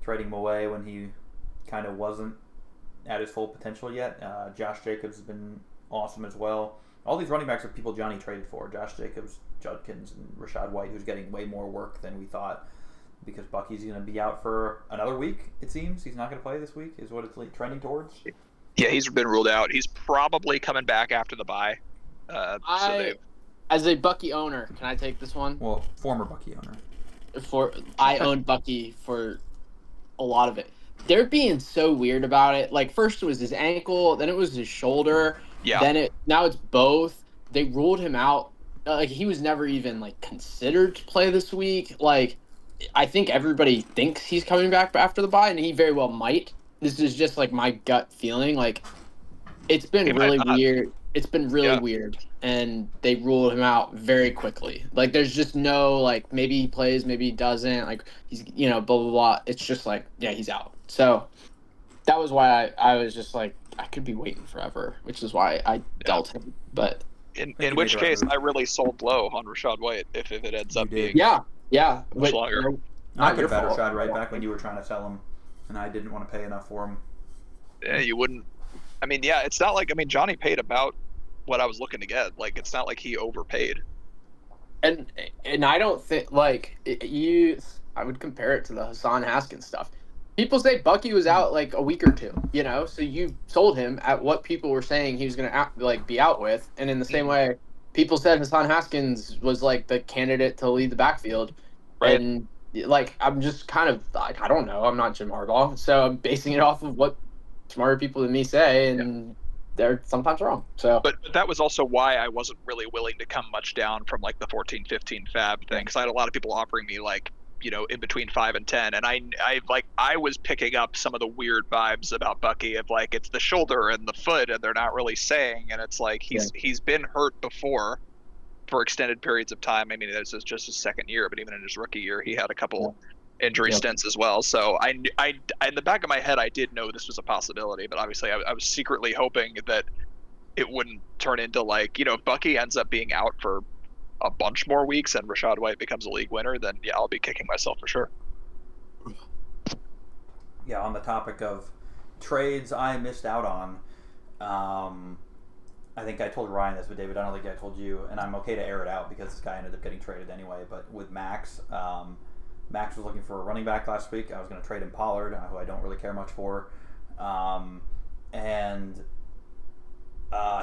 trading him away when he kind of wasn't at his full potential yet. Josh Jacobs has been awesome as well. All these running backs are people Johnny traded for. Josh Jacobs, Judkins, and Rachaad White, who's getting way more work than we thought because Bucky's going to be out for another week, it seems. He's not going to play this week, is what it's trending towards. Yeah, he's been ruled out. He's probably coming back after the bye. As a Bucky owner, can I take this one? Well, former Bucky owner. I owned Bucky for a lot of it. They're being so weird about it. Like first it was his ankle, then it was his shoulder, now it's both. They ruled him out. Like he was never even like considered to play this week. Like I think everybody thinks he's coming back after the bye, and he very well might. This is just like my gut feeling. Like it's been really weird. It's been really weird, and they ruled him out very quickly. Like there's just no like maybe he plays, maybe he doesn't. Like he's blah blah blah. It's just like he's out. So that was why I was just like I could be waiting forever, which is why I dealt him. But in which case I really sold low on Rachaad White if it ends up being much longer. I could have had Rachaad right back when you were trying to sell him, and I didn't want to pay enough for him. Yeah, you wouldn't. I mean, it's not like Johnny paid about what I was looking to get. Like, it's not like he overpaid. And I don't think like I would compare it to the Hassan Haskins stuff. People say Bucky was out like a week or two, so you sold him at what people were saying he was going to be out with, and in the same way, people said Hassan Haskins was like the candidate to lead the backfield, right? And like I'm just kind of like I don't know, I'm not Jim Harbaugh, so I'm basing it off of what smarter people than me say, and they're sometimes wrong. So, but that was also why I wasn't really willing to come much down from like the 14-15 fab thing, because I had a lot of people offering me like in between 5 and 10, and I was picking up some of the weird vibes about Bucky of like it's the shoulder and the foot, and they're not really saying, and it's like he's been hurt before for extended periods of time. I mean, this is just his second year, but even in his rookie year, he had a couple injury stints as well. So I in the back of my head, I did know this was a possibility, but obviously I was secretly hoping that it wouldn't turn into like, if Bucky ends up being out for a bunch more weeks and Rachaad White becomes a league winner, then I'll be kicking myself for sure. Yeah, on the topic of trades I missed out on, I think I told Ryan this, but David, I don't think I told you, and I'm okay to air it out because this guy ended up getting traded anyway, but with Max, Max was looking for a running back last week. I was going to trade him Pollard, who I don't really care much for. And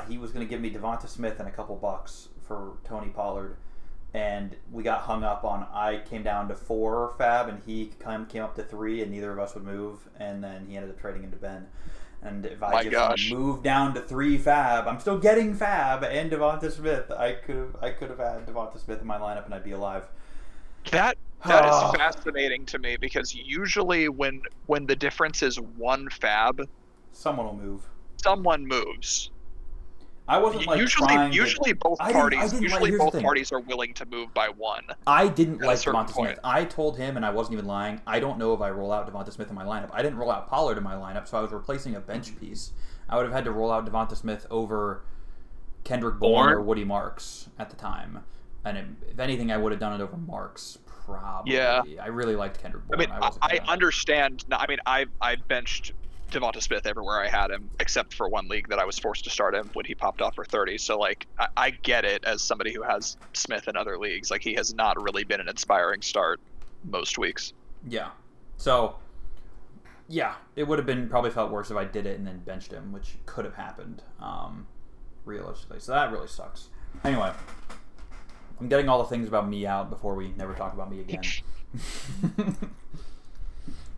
he was going to give me Devonta Smith and a couple bucks for Tony Pollard. And we got hung up on, I came down to 4 fab, and he came up to 3, and neither of us would move. And then he ended up trading into Ben. And if I just moved down to 3 fab, I'm still getting fab and Devonta Smith. I could have had Devonta Smith in my lineup, and I'd be alive. That is fascinating to me, because usually when the difference is 1 fab, someone will move. Someone moves. I wasn't like usually both parties are willing to move by 1. I didn't like Devonta Smith. I told him, and I wasn't even lying, I don't know if I roll out Devonta Smith in my lineup. I didn't roll out Pollard in my lineup, so I was replacing a bench piece. I would have had to roll out Devonta Smith over Kendrick Bourne or Woody Marks at the time. And if anything, I would have done it over Marks, probably. Yeah. I really liked Kendrick Bourne. I understand. I mean, I benched Devonta Smith everywhere I had him, except for 1 league that I was forced to start him when he popped off for 30. So, like, I get it as somebody who has Smith in other leagues. Like, he has not really been an inspiring start most weeks. Yeah. So, yeah, it would have probably felt worse if I did it and then benched him, which could have happened, realistically. So that really sucks. Anyway, I'm getting all the things about me out before we never talk about me again.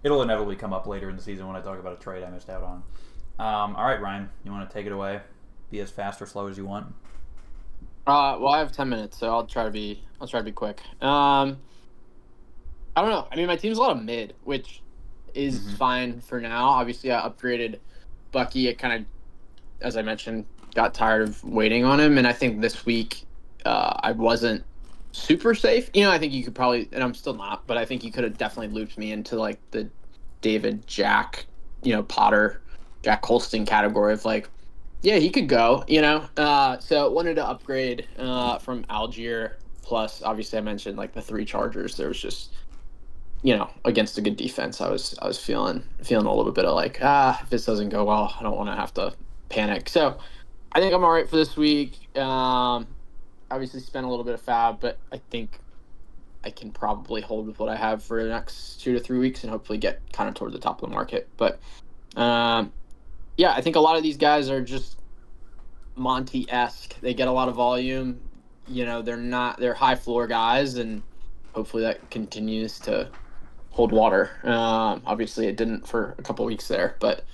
It'll inevitably come up later in the season when I talk about a trade I missed out on. All right, Ryan, you want to take it away? Be as fast or slow as you want. Well, I have 10 minutes, so I'll try to be quick. I don't know. I mean, my team's a lot of mid, which is fine for now. Obviously, I upgraded Bucky. I kind of, as I mentioned, got tired of waiting on him, and I think this week I wasn't super safe. I think you could probably, and I'm still not, but I think you could have definitely looped me into like the David, Jack, Potter, Jack Holston category of like, yeah, he could go, so wanted to upgrade from Algier. Plus, obviously I mentioned like the 3 Chargers. There was just, against a good defense, I was feeling a little bit of like, if this doesn't go well, I don't want to have to panic. So I think I'm all right for this week. Obviously spent a little bit of fab, but I think I can probably hold with what I have for the next 2 to 3 weeks and hopefully get kind of toward the top of the market. But I think a lot of these guys are just Monty-esque. They get a lot of volume. they're high floor guys, and hopefully that continues to hold water. Obviously it didn't for a couple weeks there, but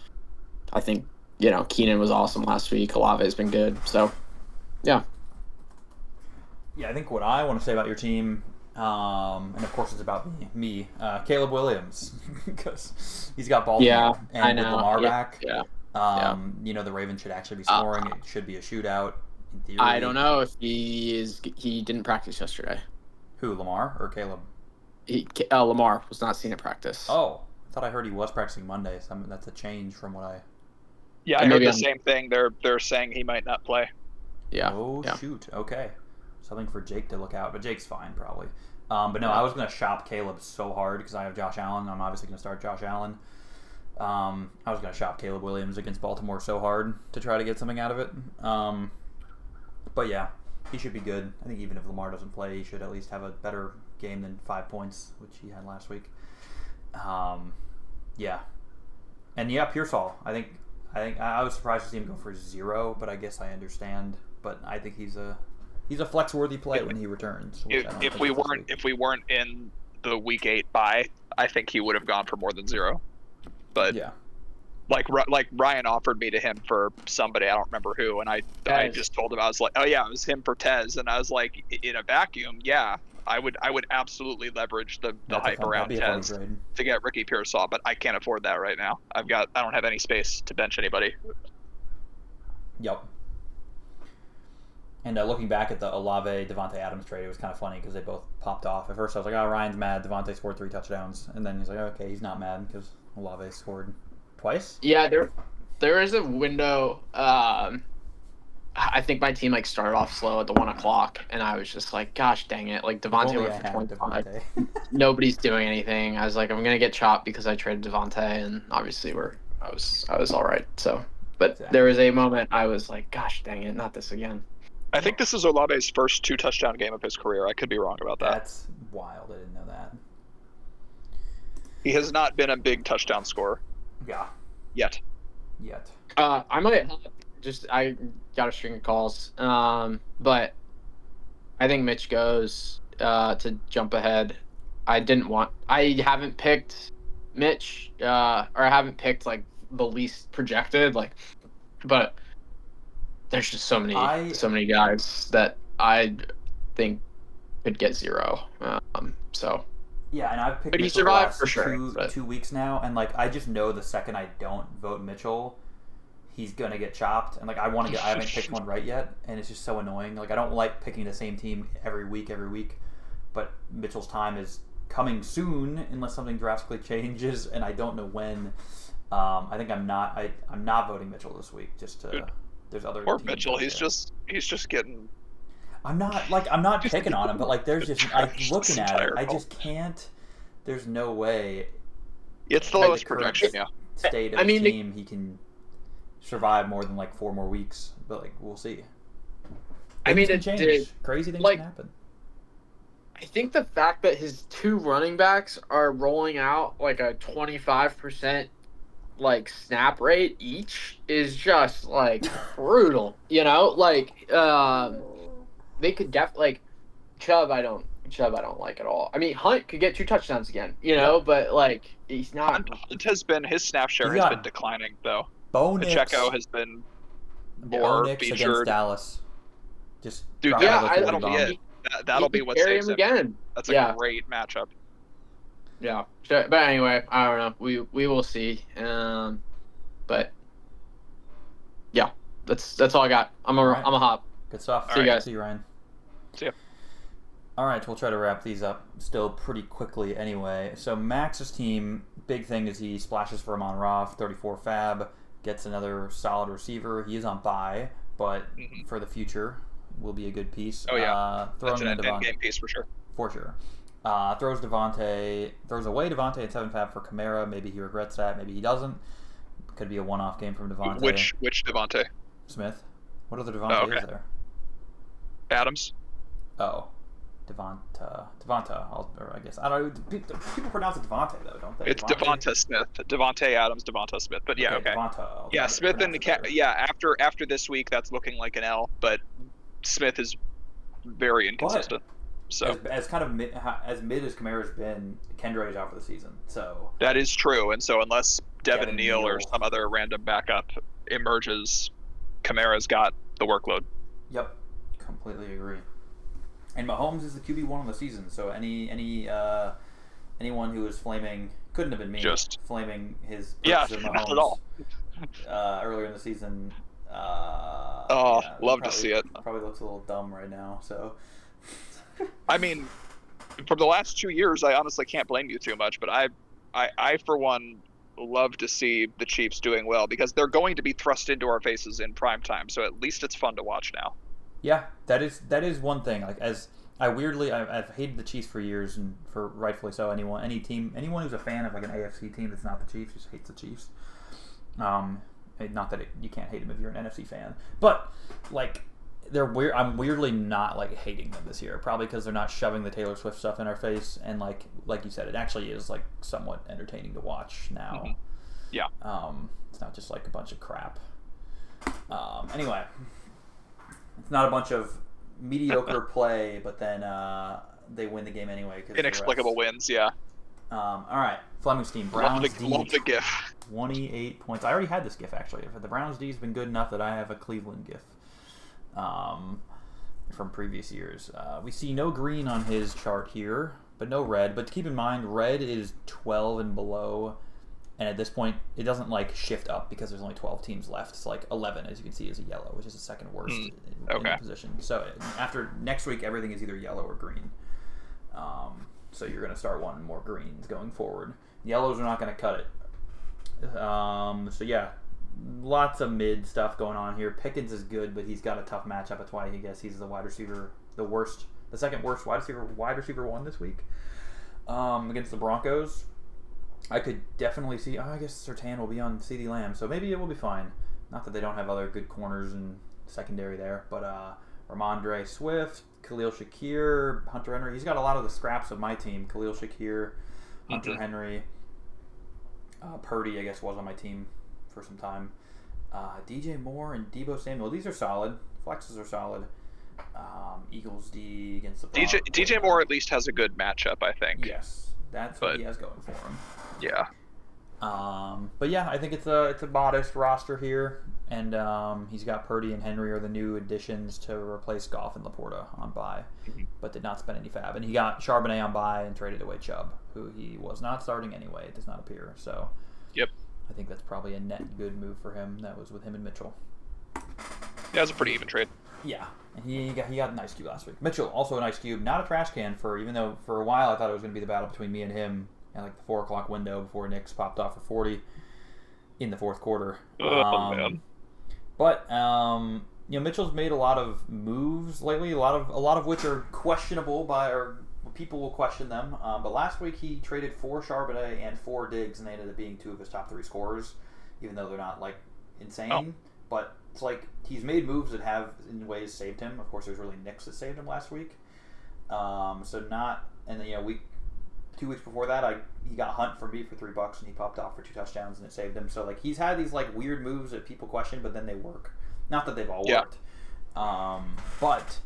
I think, Keenan was awesome last week. Olave's been good. So, yeah. Yeah, I think what I want to say about your team, and of course it's about me, Caleb Williams, because he's got Baltimore, and I know. with Lamar back, Yeah. The Ravens should actually be scoring. It should be a shootout. In theory. I don't know if he didn't practice yesterday. Who, Lamar or Caleb? Lamar was not seen at practice. Oh, I thought I heard he was practicing Monday. So that's a change from what I. Yeah, I heard the same thing. They're saying he might not play. Yeah. Oh shoot. Okay. Something for Jake to look out, but Jake's fine probably. But no, I was gonna shop Caleb so hard because I have Josh Allen. I'm obviously gonna start Josh Allen. I was gonna shop Caleb Williams against Baltimore so hard to try to get something out of it. But yeah, he should be good. I think even if Lamar doesn't play, he should at least have a better game than 5 points, which he had last week. Yeah, and yeah, Pearsall. I think I was surprised to see him go for 0, but I guess I understand. But I think he's a flex-worthy play when he returns. If we weren't in the week 8 bye, I think he would have gone for more than 0. But yeah, like Ryan offered me to him for somebody, I don't remember who, and I just told him, I was like, oh yeah, it was him for Tez, and I was like, in a vacuum, yeah, I would absolutely leverage the hype around Tez to get Ricky Pearsall, but I can't afford that right now. I don't have any space to bench anybody. Yep. And looking back at the Olave Devontae Adams trade, it was kind of funny because they both popped off. At first, I was like, "Oh, Ryan's mad. Devontae scored 3 touchdowns," and then he's like, "Okay, he's not mad because Olave scored twice." Yeah, there is a window. I think my team started off slow at the 1 o'clock, and I was just like, "Gosh, dang it!" Devontae went for 25. Nobody's doing anything. I was like, "I'm gonna get chopped because I traded Devontae," and obviously I was all right. So, but there was a moment I was like, "Gosh, dang it, not this again." I think this is Olave's first 2-touchdown game of his career. I could be wrong about that. That's wild. I didn't know that. He has not been a big touchdown scorer. Yeah. Yet. I might I got a string of calls. But I think Mitch goes to jump ahead. I haven't picked Mitch, or I haven't picked the least projected, but there's just so many guys that I think could get 0. So. Yeah, and I've picked but he Mitchell survived the for sure. 2 weeks now, and I just know the second I don't vote Mitchell, he's gonna get chopped. And I haven't picked one right yet, and it's just so annoying. I don't like picking the same team every week, but Mitchell's time is coming soon unless something drastically changes, and I don't know when. I think I'm not voting Mitchell this week. Just to. There's other. Poor Mitchell. He's just getting. I'm not picking on him, but there's just looking at it. I just can't. There's no way. It's the lowest projection, yeah. State of the team, he can survive more than 4 more weeks, but we'll see. Things can change. Crazy things can happen. I think the fact that his 2 running backs are rolling out a 25%. Snap rate each is just brutal, they could Chubb I don't like at all. I mean, Hunt could get 2 touchdowns again, but he's not. Hunt has been, his snap share has been declining though. Pacheco has been more featured against Dallas. Just that'll be what saves him again. That's a great matchup. Yeah, sure. But anyway, I don't know. We will see. But yeah, that's all I got. I'm a hop. Good stuff. See you guys. See you, Ryan. See ya. All right, we'll try to wrap these up still pretty quickly anyway. So Max's team, big thing is he splashes for Amon-Ra, 34 fab, gets another solid receiver. He is on bye, but for the future will be a good piece. Oh yeah, that's an end game piece for sure. For sure. Throws away Devontae at 7 fab for Kamara. Maybe he regrets that. Maybe he doesn't. Could be a one-off game from Devontae. Which Devontae? Smith. What other Devontae is there? Adams. Oh, Devonta. I guess I don't know. People pronounce it Devontae though, don't they? It's Devonta Smith. Devontae Adams, Devonta Smith. But yeah, okay. Yeah, Smith and after this week, that's looking like an L. But Smith is very inconsistent. So as kind of mid as Kamara's been, Kendra's out for the season. So that is true. And so unless Devin Neal or some other random backup emerges, Kamara's got the workload. Yep, completely agree. And Mahomes is the QB1 of the season. So anyone who is flaming, couldn't have been me, flaming his purchase of Mahomes not at all. Earlier in the season. Love to see it. Probably looks a little dumb right now. So. I mean, from the last 2 years, I honestly can't blame you too much. But I for one love to see the Chiefs doing well because they're going to be thrust into our faces in prime time. So at least it's fun to watch now. Yeah, that is one thing. Like I've hated the Chiefs for years, and for rightfully so. Anyone who's a fan of like an AFC team that's not the Chiefs just hates the Chiefs. Not that you can't hate them if you're an NFC fan, but like. They're weird. I'm weirdly not like hating them this year, probably because they're not shoving the Taylor Swift stuff in our face, and like you said, it actually is like somewhat entertaining to watch now. Mm-hmm. Yeah. It's not just like a bunch of crap. Anyway, it's not a bunch of mediocre play, but then they win the game anyway. Inexplicable wins, yeah. All right, Fleming's team, Browns D. Love the GIF. 28 points. I already had this GIF actually. The Browns D has been good enough that I have a Cleveland GIF. From previous years. We see no green on his chart here, but no red. But keep in mind, red is 12 and below, and at this point, it doesn't like shift up because there's only 12 teams left. It's like 11, as you can see, is a yellow, which is the second worst in the position. So after next week, everything is either yellow or green. So you're going to start wanting more greens going forward. Yellows are not going to cut it. So yeah. Lots of mid stuff going on here. Pickens is good, but he's got a tough matchup. That's why he's the wide receiver, the second worst wide receiver one this week against the Broncos. I could definitely see. I guess Surtain will be on CeeDee Lamb, so maybe it will be fine. Not that they don't have other good corners and secondary there, but Ramondre Swift, Khalil Shakir, Hunter Henry. He's got a lot of the scraps of my team. Khalil Shakir, Hunter Henry, Purdy. I guess was on my team for some time. DJ Moore and Deebo Samuel. These are solid. Flexes are solid. Eagles D against the Broncos. DJ Moore at least has a good matchup, I think. Yes, that's what he has going for him. Yeah. But yeah, I think it's a modest roster here, and he's got Purdy and Henry are the new additions to replace Goff and Laporta on bye, but did not spend any fab. And he got Charbonnet on bye and traded away Chubb, who he was not starting anyway. It does not appear. So. Yep. I think that's probably a net good move for him. That was with him and Mitchell. Yeah, it was a pretty even trade. Yeah, and he got a nice cube last week. Mitchell, also a nice cube. Not a trash can even though for a while I thought it was going to be the battle between me and him at like the 4 o'clock window before Knicks popped off for 40 in the fourth quarter. Man. But Mitchell's made a lot of moves lately. A lot of which are questionable or people will question them. But last week he traded 4 Charbonnet and 4 Diggs, and they ended up being 2 of his top 3 scorers, even though they're not like insane. Oh. But it's like he's made moves that have in ways saved him. Of course, there's really Knicks that saved him last week. And then 2 weeks before that, he got Hunt for me for $3, and he popped off for 2 touchdowns, and it saved him. So like he's had these like weird moves that people question, but then they work. Not that they've all worked, but.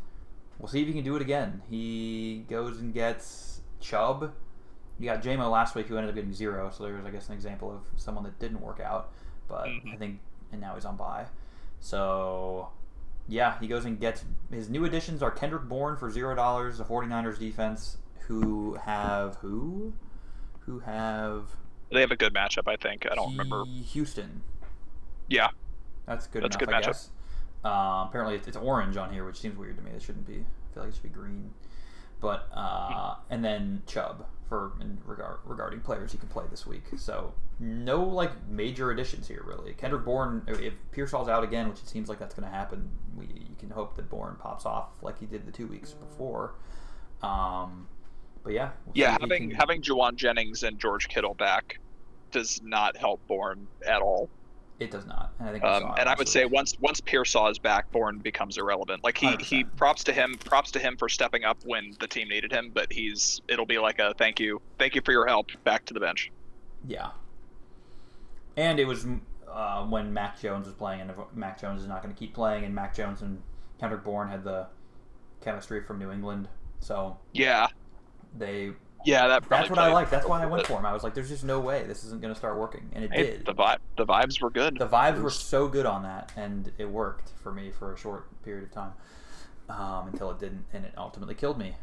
We'll see if he can do it again. He goes and gets Chubb. You got J-Mo last week who ended up getting 0, so there's, I guess, an example of someone that didn't work out. But I think, and now he's on bye. So, yeah, he goes and gets, his new additions are Kendrick Bourne for $0, the 49ers defense, who have. They have a good matchup, I think. I don't remember. Houston. Yeah. That's good enough, a good I matchup. guess. Apparently it's orange on here, which seems weird to me. It shouldn't be. I feel like it should be green. But and then Chubb regarding players he can play this week. So no like major additions here really. Kendrick Bourne, if Pearsall's out again, which it seems like that's going to happen, you can hope that Bourne pops off like he did the 2 weeks before. But yeah, having Juwan Jennings and George Kittle back does not help Bourne at all. It does not, and I think. And I would say once Pearsall is back, Bourne becomes irrelevant. Like he props to him for stepping up when the team needed him, but it'll be like a thank you for your help, back to the bench. Yeah. And it was when Mac Jones was playing, and Mac Jones is not going to keep playing, and Mac Jones and Kendrick Bourne had the chemistry from New England. So yeah, that's what I like. That's why I went for him. I was like, there's just no way this isn't going to start working, and it did. The vibes were good. The vibes were so good on that, and it worked for me for a short period of time until it didn't, and it ultimately killed me.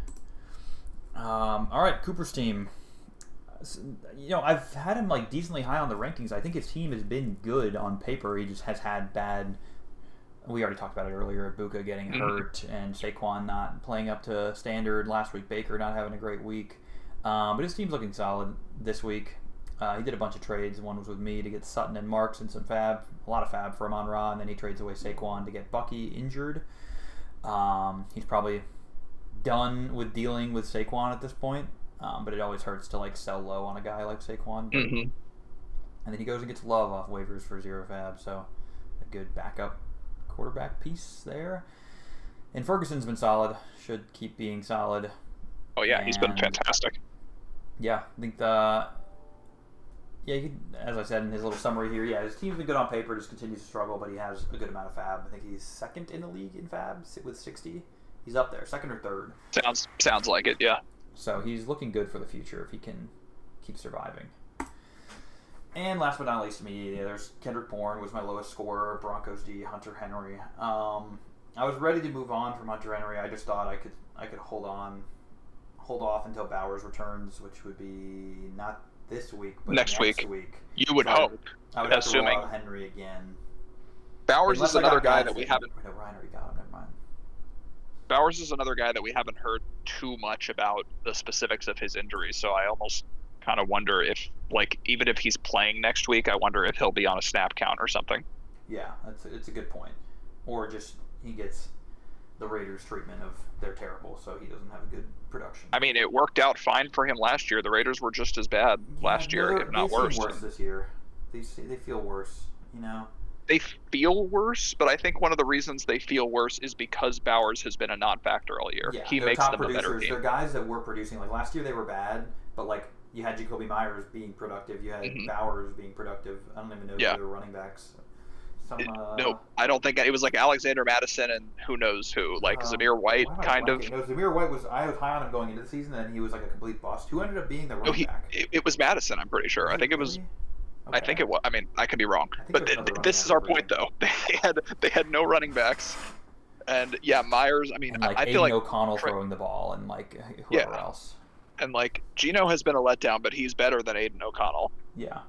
All right, Cooper's team. I've had him like decently high on the rankings. I think his team has been good on paper. He just has had bad. We already talked about it earlier. Ibuka getting hurt and Saquon not playing up to standard last week. Baker not having a great week. But his team's looking solid this week. He did a bunch of trades. One was with me to get Sutton and Marks and some fab, a lot of fab for Amon-Ra, and then he trades away Saquon to get Bucky injured. He's probably done with dealing with Saquon at this point, but it always hurts to like sell low on a guy like Saquon. And then he goes and gets Love off waivers for 0 fab, so a good backup quarterback piece there. And Ferguson's been solid, should keep being solid. Oh yeah, he's been fantastic. Yeah, I think as I said in his little summary here, his team's been good on paper, just continues to struggle, but he has a good amount of fab. I think he's second in the league in fab with 60. He's up there, second or third. Sounds like it, yeah. So he's looking good for the future if he can keep surviving. And last but not least to me, there's Kendrick Bourne was my lowest scorer, Broncos D, Hunter Henry. I was ready to move on from Hunter Henry. I just thought I could hold off until Bowers returns, which would be not this week, but next week. You would hope. I would have to roll out Henry again. Bowers is another guy that we haven't. No, Ryan already got him. Never mind. Bowers is another guy that we haven't heard too much about the specifics of his injury, so I almost kind of wonder if, like, even if he's playing next week, I wonder if he'll be on a snap count or something. Yeah, it's a good point. Or just he gets the Raiders' treatment of they're terrible, so he doesn't have a good production. I mean, it worked out fine for him last year. The Raiders were just as bad last year, if not worse. They seem worse this year. They feel worse, They feel worse, but I think one of the reasons they feel worse is because Bowers has been a non-factor all year. Yeah, he makes them producers, a better team. They're guys that were producing. Like last year, they were bad, but like you had Jacoby Myers being productive. You had Bowers being productive. I don't even know who they were running backs. No, I don't think it was like Alexander Madison and who knows who, like Zamir White, kind of. No, Zamir White I was high on him going into the season, and he was like a complete bust. Who ended up being the running back? It was Madison, I'm pretty sure. I think it was. Okay. I think it was. I mean, I could be wrong, but this is our point, though. They had no running backs, and Myers. I mean, and, like, I feel like O'Connell throwing the ball, and like whoever else. And like Geno has been a letdown, but he's better than Aiden O'Connell. Yeah.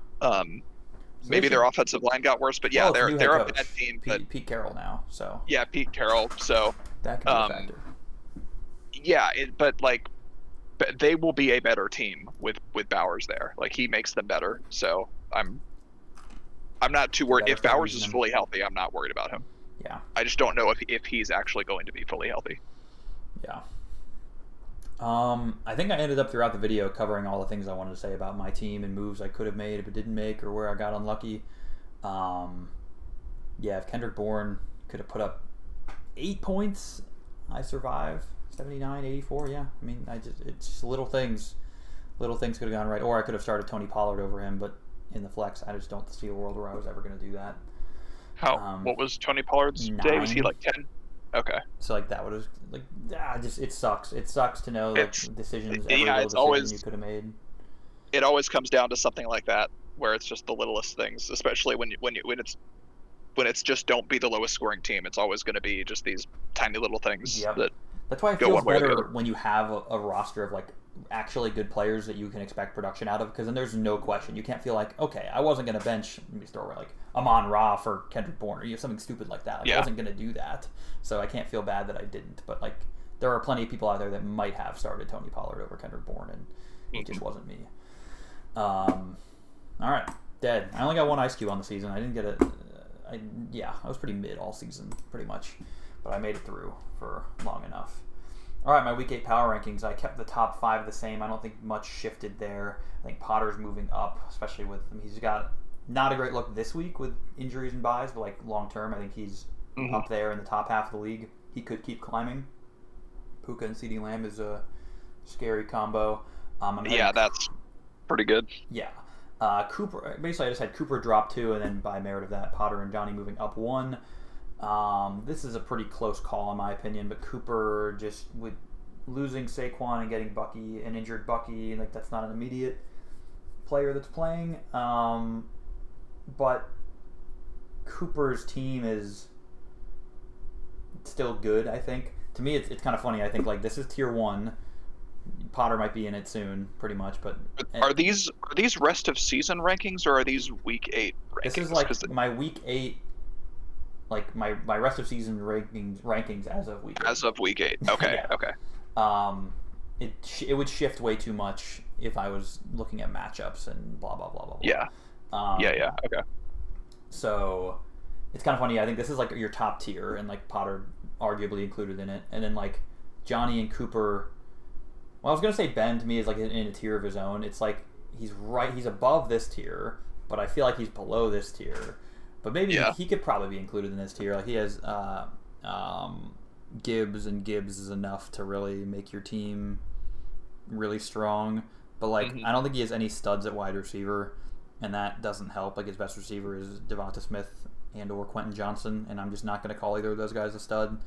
Maybe their offensive line got worse, but they're a bad team. Pete Carroll now, so. Yeah, Pete Carroll. So that can be a factor. Yeah, but they will be a better team with Bowers there. Like he makes them better. So I'm not too worried. If Bowers is fully healthy, I'm not worried about him. Yeah. I just don't know if he's actually going to be fully healthy. Yeah. I think I ended up throughout the video covering all the things I wanted to say about my team and moves I could have made but didn't make, or where I got unlucky. If Kendrick Bourne could have put up 8 points, I survive. 79, 84, yeah. I mean, it's just little things. Little things could have gone right. Or I could have started Tony Pollard over him, but in the flex, I just don't see a world where I was ever going to do that. What was Tony Pollard's 9 day? Was he like 10? Okay. So like that would have like it sucks. It sucks to know like decisions you could have made. It always comes down to something like that where it's just the littlest things, especially when it's just don't be the lowest scoring team. It's always going to be just these tiny little things. That's why it feels better when you have a roster of like actually good players that you can expect production out of, because then there's no question. You can't feel like, okay, I wasn't going to bench, let me throw like Amon-Ra for Kendrick Bourne, or something stupid like that. I wasn't going to do that, so I can't feel bad that I didn't. But like, there are plenty of people out there that might have started Tony Pollard over Kendrick Bourne, and it just wasn't me. All right, dead. I only got 1 ice cube on the season. I didn't get it. I was pretty mid all season, pretty much, but I made it through for long enough. All right, my Week 8 power rankings. I kept the top 5 the same. I don't think much shifted there. I think Potter's moving up, especially with he's got not a great look this week with injuries and buys, but like long term, I think he's up there in the top half of the league. He could keep climbing. Puka and CeeDee Lamb is a scary combo. That's pretty good. Yeah. Cooper. Basically, I just had Cooper drop 2, and then by merit of that, Potter and Johnny moving up 1. This is a pretty close call in my opinion, but Cooper just with losing Saquon and getting Bucky, an injured Bucky, like that's not an immediate player that's playing. But Cooper's team is still good, I think. To me, it's kind of funny. I think like this is tier 1. Potter might be in it soon, pretty much. But are these rest of season rankings or are these week 8 rankings? This is like my week 8, like my rest of season rankings as of week 8. As of week 8. Okay, Yeah. okay. It would shift way too much if I was looking at matchups and blah blah blah blah blah. Yeah. Yeah. Okay. So it's kind of funny. I think this is like your top tier, and like Potter arguably included in it, and then like Johnny and Cooper. Well, I was gonna say Ben to me is like in a tier of his own. It's like he's above this tier, but I feel like he's below this tier. But maybe he could probably be included in this tier. Like he has Gibbs, and Gibbs is enough to really make your team really strong. But like I don't think he has any studs at wide receiver, and that doesn't help. Like his best receiver is Devonta Smith and or Quentin Johnson, and I'm just not going to call either of those guys a stud.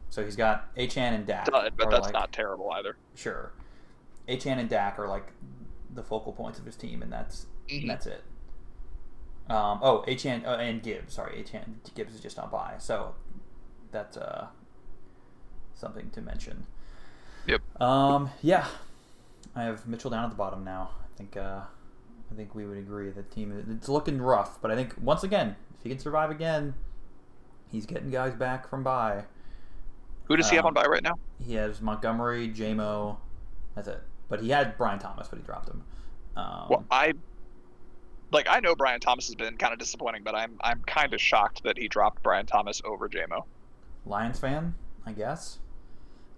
So he's got Achane and Dak. Stud, but that's like, not terrible either. Sure. Achane and Dak are like the focal points of his team, and that's it. Achane and Gibbs. Sorry, Gibbs is just on bye. So that's something to mention. Yep. Yeah. I have Mitchell down at the bottom now. I think we would agree the team it's looking rough, but I think once again, if he can survive again, he's getting guys back from bye. Who does he have on bye right now? He has Montgomery, J-Mo. That's it. But he had Brian Thomas, but he dropped him. Well, I know Brian Thomas has been kind of disappointing, but I'm kind of shocked that he dropped Brian Thomas over J-Mo. Lions fan, I guess.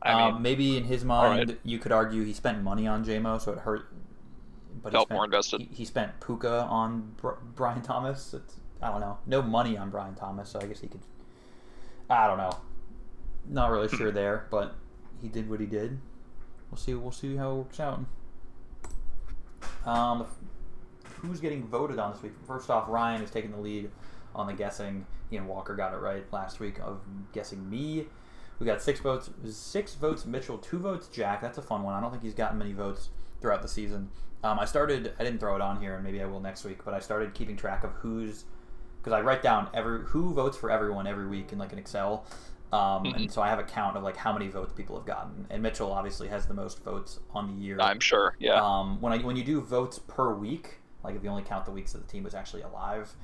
I mean, maybe in his mind, you could argue he spent money on J-Mo, so it hurt. But felt more invested. He spent Puka on Brian Thomas. I don't know. No money on Brian Thomas, so I guess he could. I don't know. Not really sure there, but he did what he did. We'll see how it works out. Who's getting voted on this week? First off, Ryan is taking the lead on the guessing. Ian Walker got it right last week of guessing me. We got 6 votes. 6 votes Mitchell, 2 votes Jack. That's a fun one. I don't think he's gotten many votes throughout the season. I didn't throw it on here, and maybe I will next week, but I started keeping track of because I write down who votes for everyone every week in like an Excel. And so I have a count of like how many votes people have gotten, and Mitchell obviously has the most votes on the year. I'm sure, yeah. When you do votes per week, like if you only count the weeks that the team was actually alive,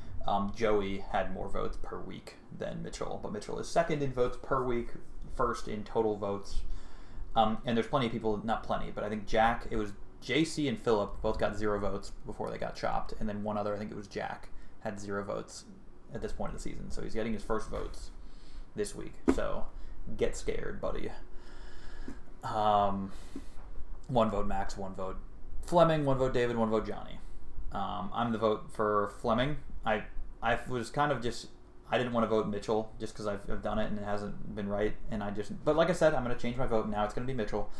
Joey had more votes per week than Mitchell, but Mitchell is second in votes per week, first in total votes. And there's plenty of people, not plenty, but I think it was JC and Phillip both got 0 votes before they got chopped, and then one other, I think it was Jack, had 0 votes at this point of the season, so he's getting his first votes this week. So get scared, buddy. 1 vote Max, 1 vote Fleming, 1 vote David, 1 vote Johnny. I'm the vote for Fleming. I was kind of just I didn't want to vote Mitchell just because I've done it and it hasn't been right, and but like I said, I'm going to change my vote now. It's going to be Mitchell.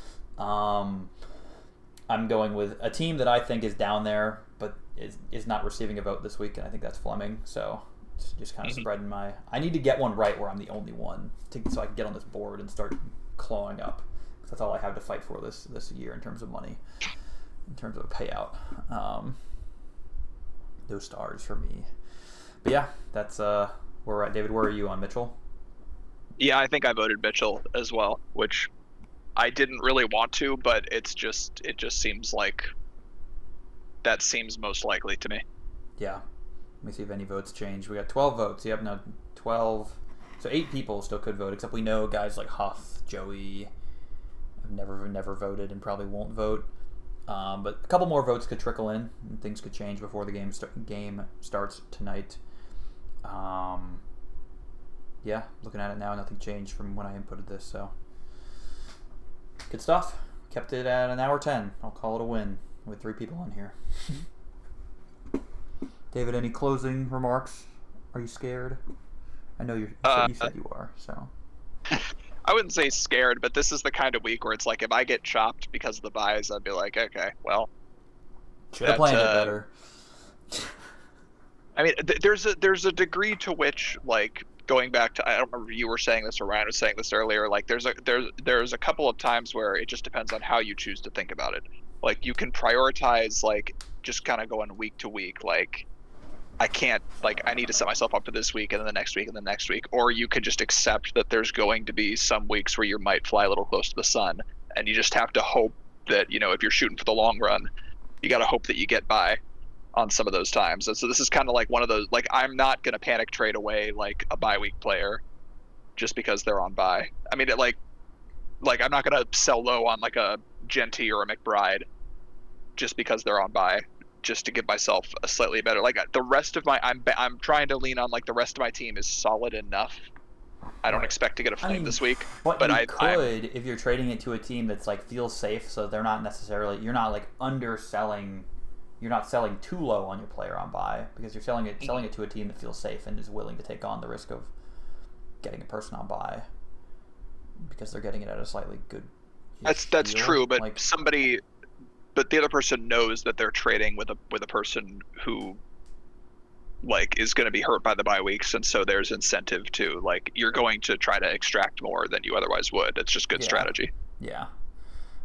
I'm going with a team that I think is down there but is not receiving a vote this week, and I think that's Fleming. So just kind of spreading I need to get one right where I'm the only one so I can get on this board and start clawing up, because that's all I have to fight for this year in terms of money, in terms of a payout. Those stars for me. But yeah, that's where we're at. David, where are you on Mitchell? Yeah, I think I voted Mitchell as well, which I didn't really want to, but it just seems like that seems most likely to me. Yeah. Let me see if any votes change. We got 12 votes. Yep, no, 12. So 8 people still could vote, except we know guys like Huff, Joey have never voted and probably won't vote. But a couple more votes could trickle in, and things could change before the game starts tonight. Yeah, looking at it now, nothing changed from when I inputted this, so good stuff. Kept it at 1:10. I'll call it a win with 3 people on here. David, any closing remarks? Are you scared? I know you said you are, so. I wouldn't say scared, but this is the kind of week where it's like if I get chopped because of the buys, I'd be like, okay, well. Should have planned it better. I mean, there's a degree to which, like, going back to, I don't remember if you were saying this or Ryan was saying this earlier. Like there's a couple of times where it just depends on how you choose to think about it. Like you can prioritize like just kind of going week to week. Like I can't, like I need to set myself up for this week and then the next week and the next week. Or you could just accept that there's going to be some weeks where you might fly a little close to the sun, and you just have to hope that, you know, if you're shooting for the long run, you got to hope that you get by on some of those times. And so this is kind of like one of those, like I'm not going to panic trade away like a bye week player just because they're on bye. I mean, like I'm not going to sell low on like a Genty or a McBride just because they're on bye, just to give myself a slightly better, like the rest of my, I'm trying to lean on like the rest of my team is solid enough. I don't expect to get a flame this week, but you could if you're trading it to a team that's like feels safe, so they're not necessarily, you're not like underselling, you're not selling too low on your player on bye, because you're selling it to a team that feels safe and is willing to take on the risk of getting a person on bye because they're getting it at a slightly good. That's true, but like, but the other person knows that they're trading with a person who like is going to be hurt by the bye weeks, and so there's incentive to, like, you're going to try to extract more than you otherwise would. It's just good strategy. Yeah,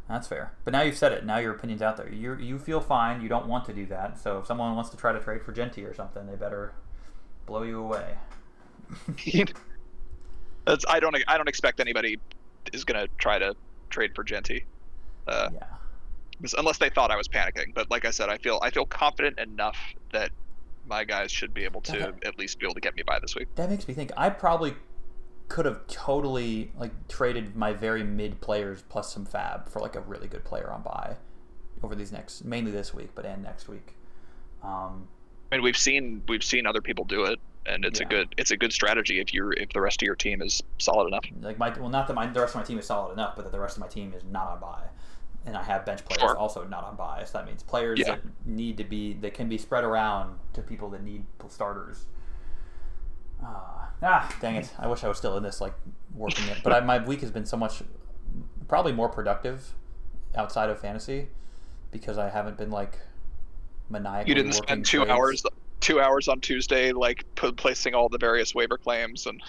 that's fair. But now you've said it. Now your opinion's out there. You feel fine. You don't want to do that. So if someone wants to try to trade for Genty or something, they better blow you away. I don't expect anybody is going to try to trade for Genty. Unless they thought I was panicking. But like I said, I feel confident enough that my guys should be able to at least be able to get me by this week. That makes me think I probably could have totally like traded my very mid players plus some fab for like a really good player on bye over these mainly this week, and next week. I mean, we've seen other people do it, and it's a good strategy if the rest of your team is solid enough. Like not that the rest of my team is solid enough, but that the rest of my team is not on bye. And I have bench players also not on bye. So that means players that need to be, they can be spread around to people that need starters. Dang it. I wish I was still in this, like, working it. But my week has been so much, probably more productive outside of fantasy because I haven't been, like, maniacally. You didn't spend 2 hours on Tuesday, like, placing all the various waiver claims and...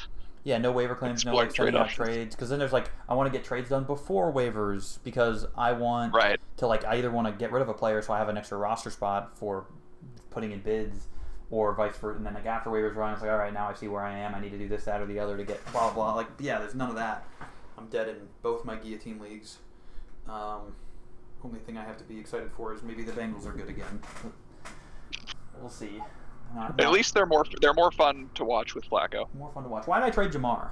Yeah, no waiver claims, no like sending out trades. Because then there's like, I want to get trades done before waivers because I want to like, I either want to get rid of a player so I have an extra roster spot for putting in bids, or vice versa. And then like after waivers run, it's like, all right, now I see where I am. I need to do this, that, or the other to get blah blah. Like, yeah, there's none of that. I'm dead in both my Guillotine leagues. Only thing I have to be excited for is maybe the Bengals are good again. But we'll see. At least they're more fun to watch with Flacco. More fun to watch. Why did I trade Jamar?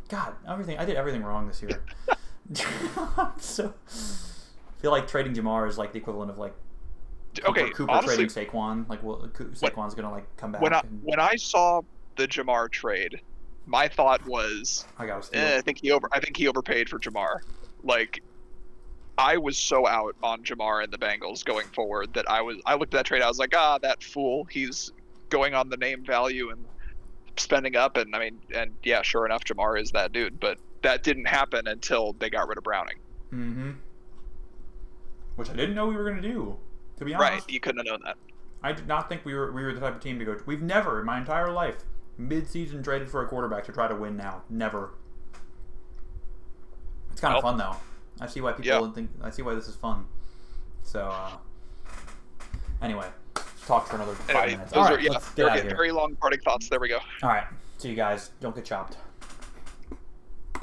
God, I did everything wrong this year. So I feel like trading Jamar is like the equivalent of like Cooper honestly, trading Saquon. Like, Saquon's gonna like come back. When I saw the Jamar trade, my thought was, I think he overpaid for Jamar. Like, I was so out on Jamar and the Bengals going forward that I looked at that trade. I was like, that fool. He's going on the name value and spending up, and I mean, and yeah, sure enough, Jamar is that dude. But that didn't happen until they got rid of Browning. Mm-hmm. Which I didn't know we were going to do, to be honest. Right, you couldn't have known that. I did not think we were the type of team to go. We've never, in my entire life, mid-season traded for a quarterback to try to win now. Never. It's kind of fun though. I see why people think. I see why this is fun. So, anyway. Talk for another 5 minutes. All right, let's get out of here. Very long parting thoughts. There we go. All right. See you guys. Don't get chopped.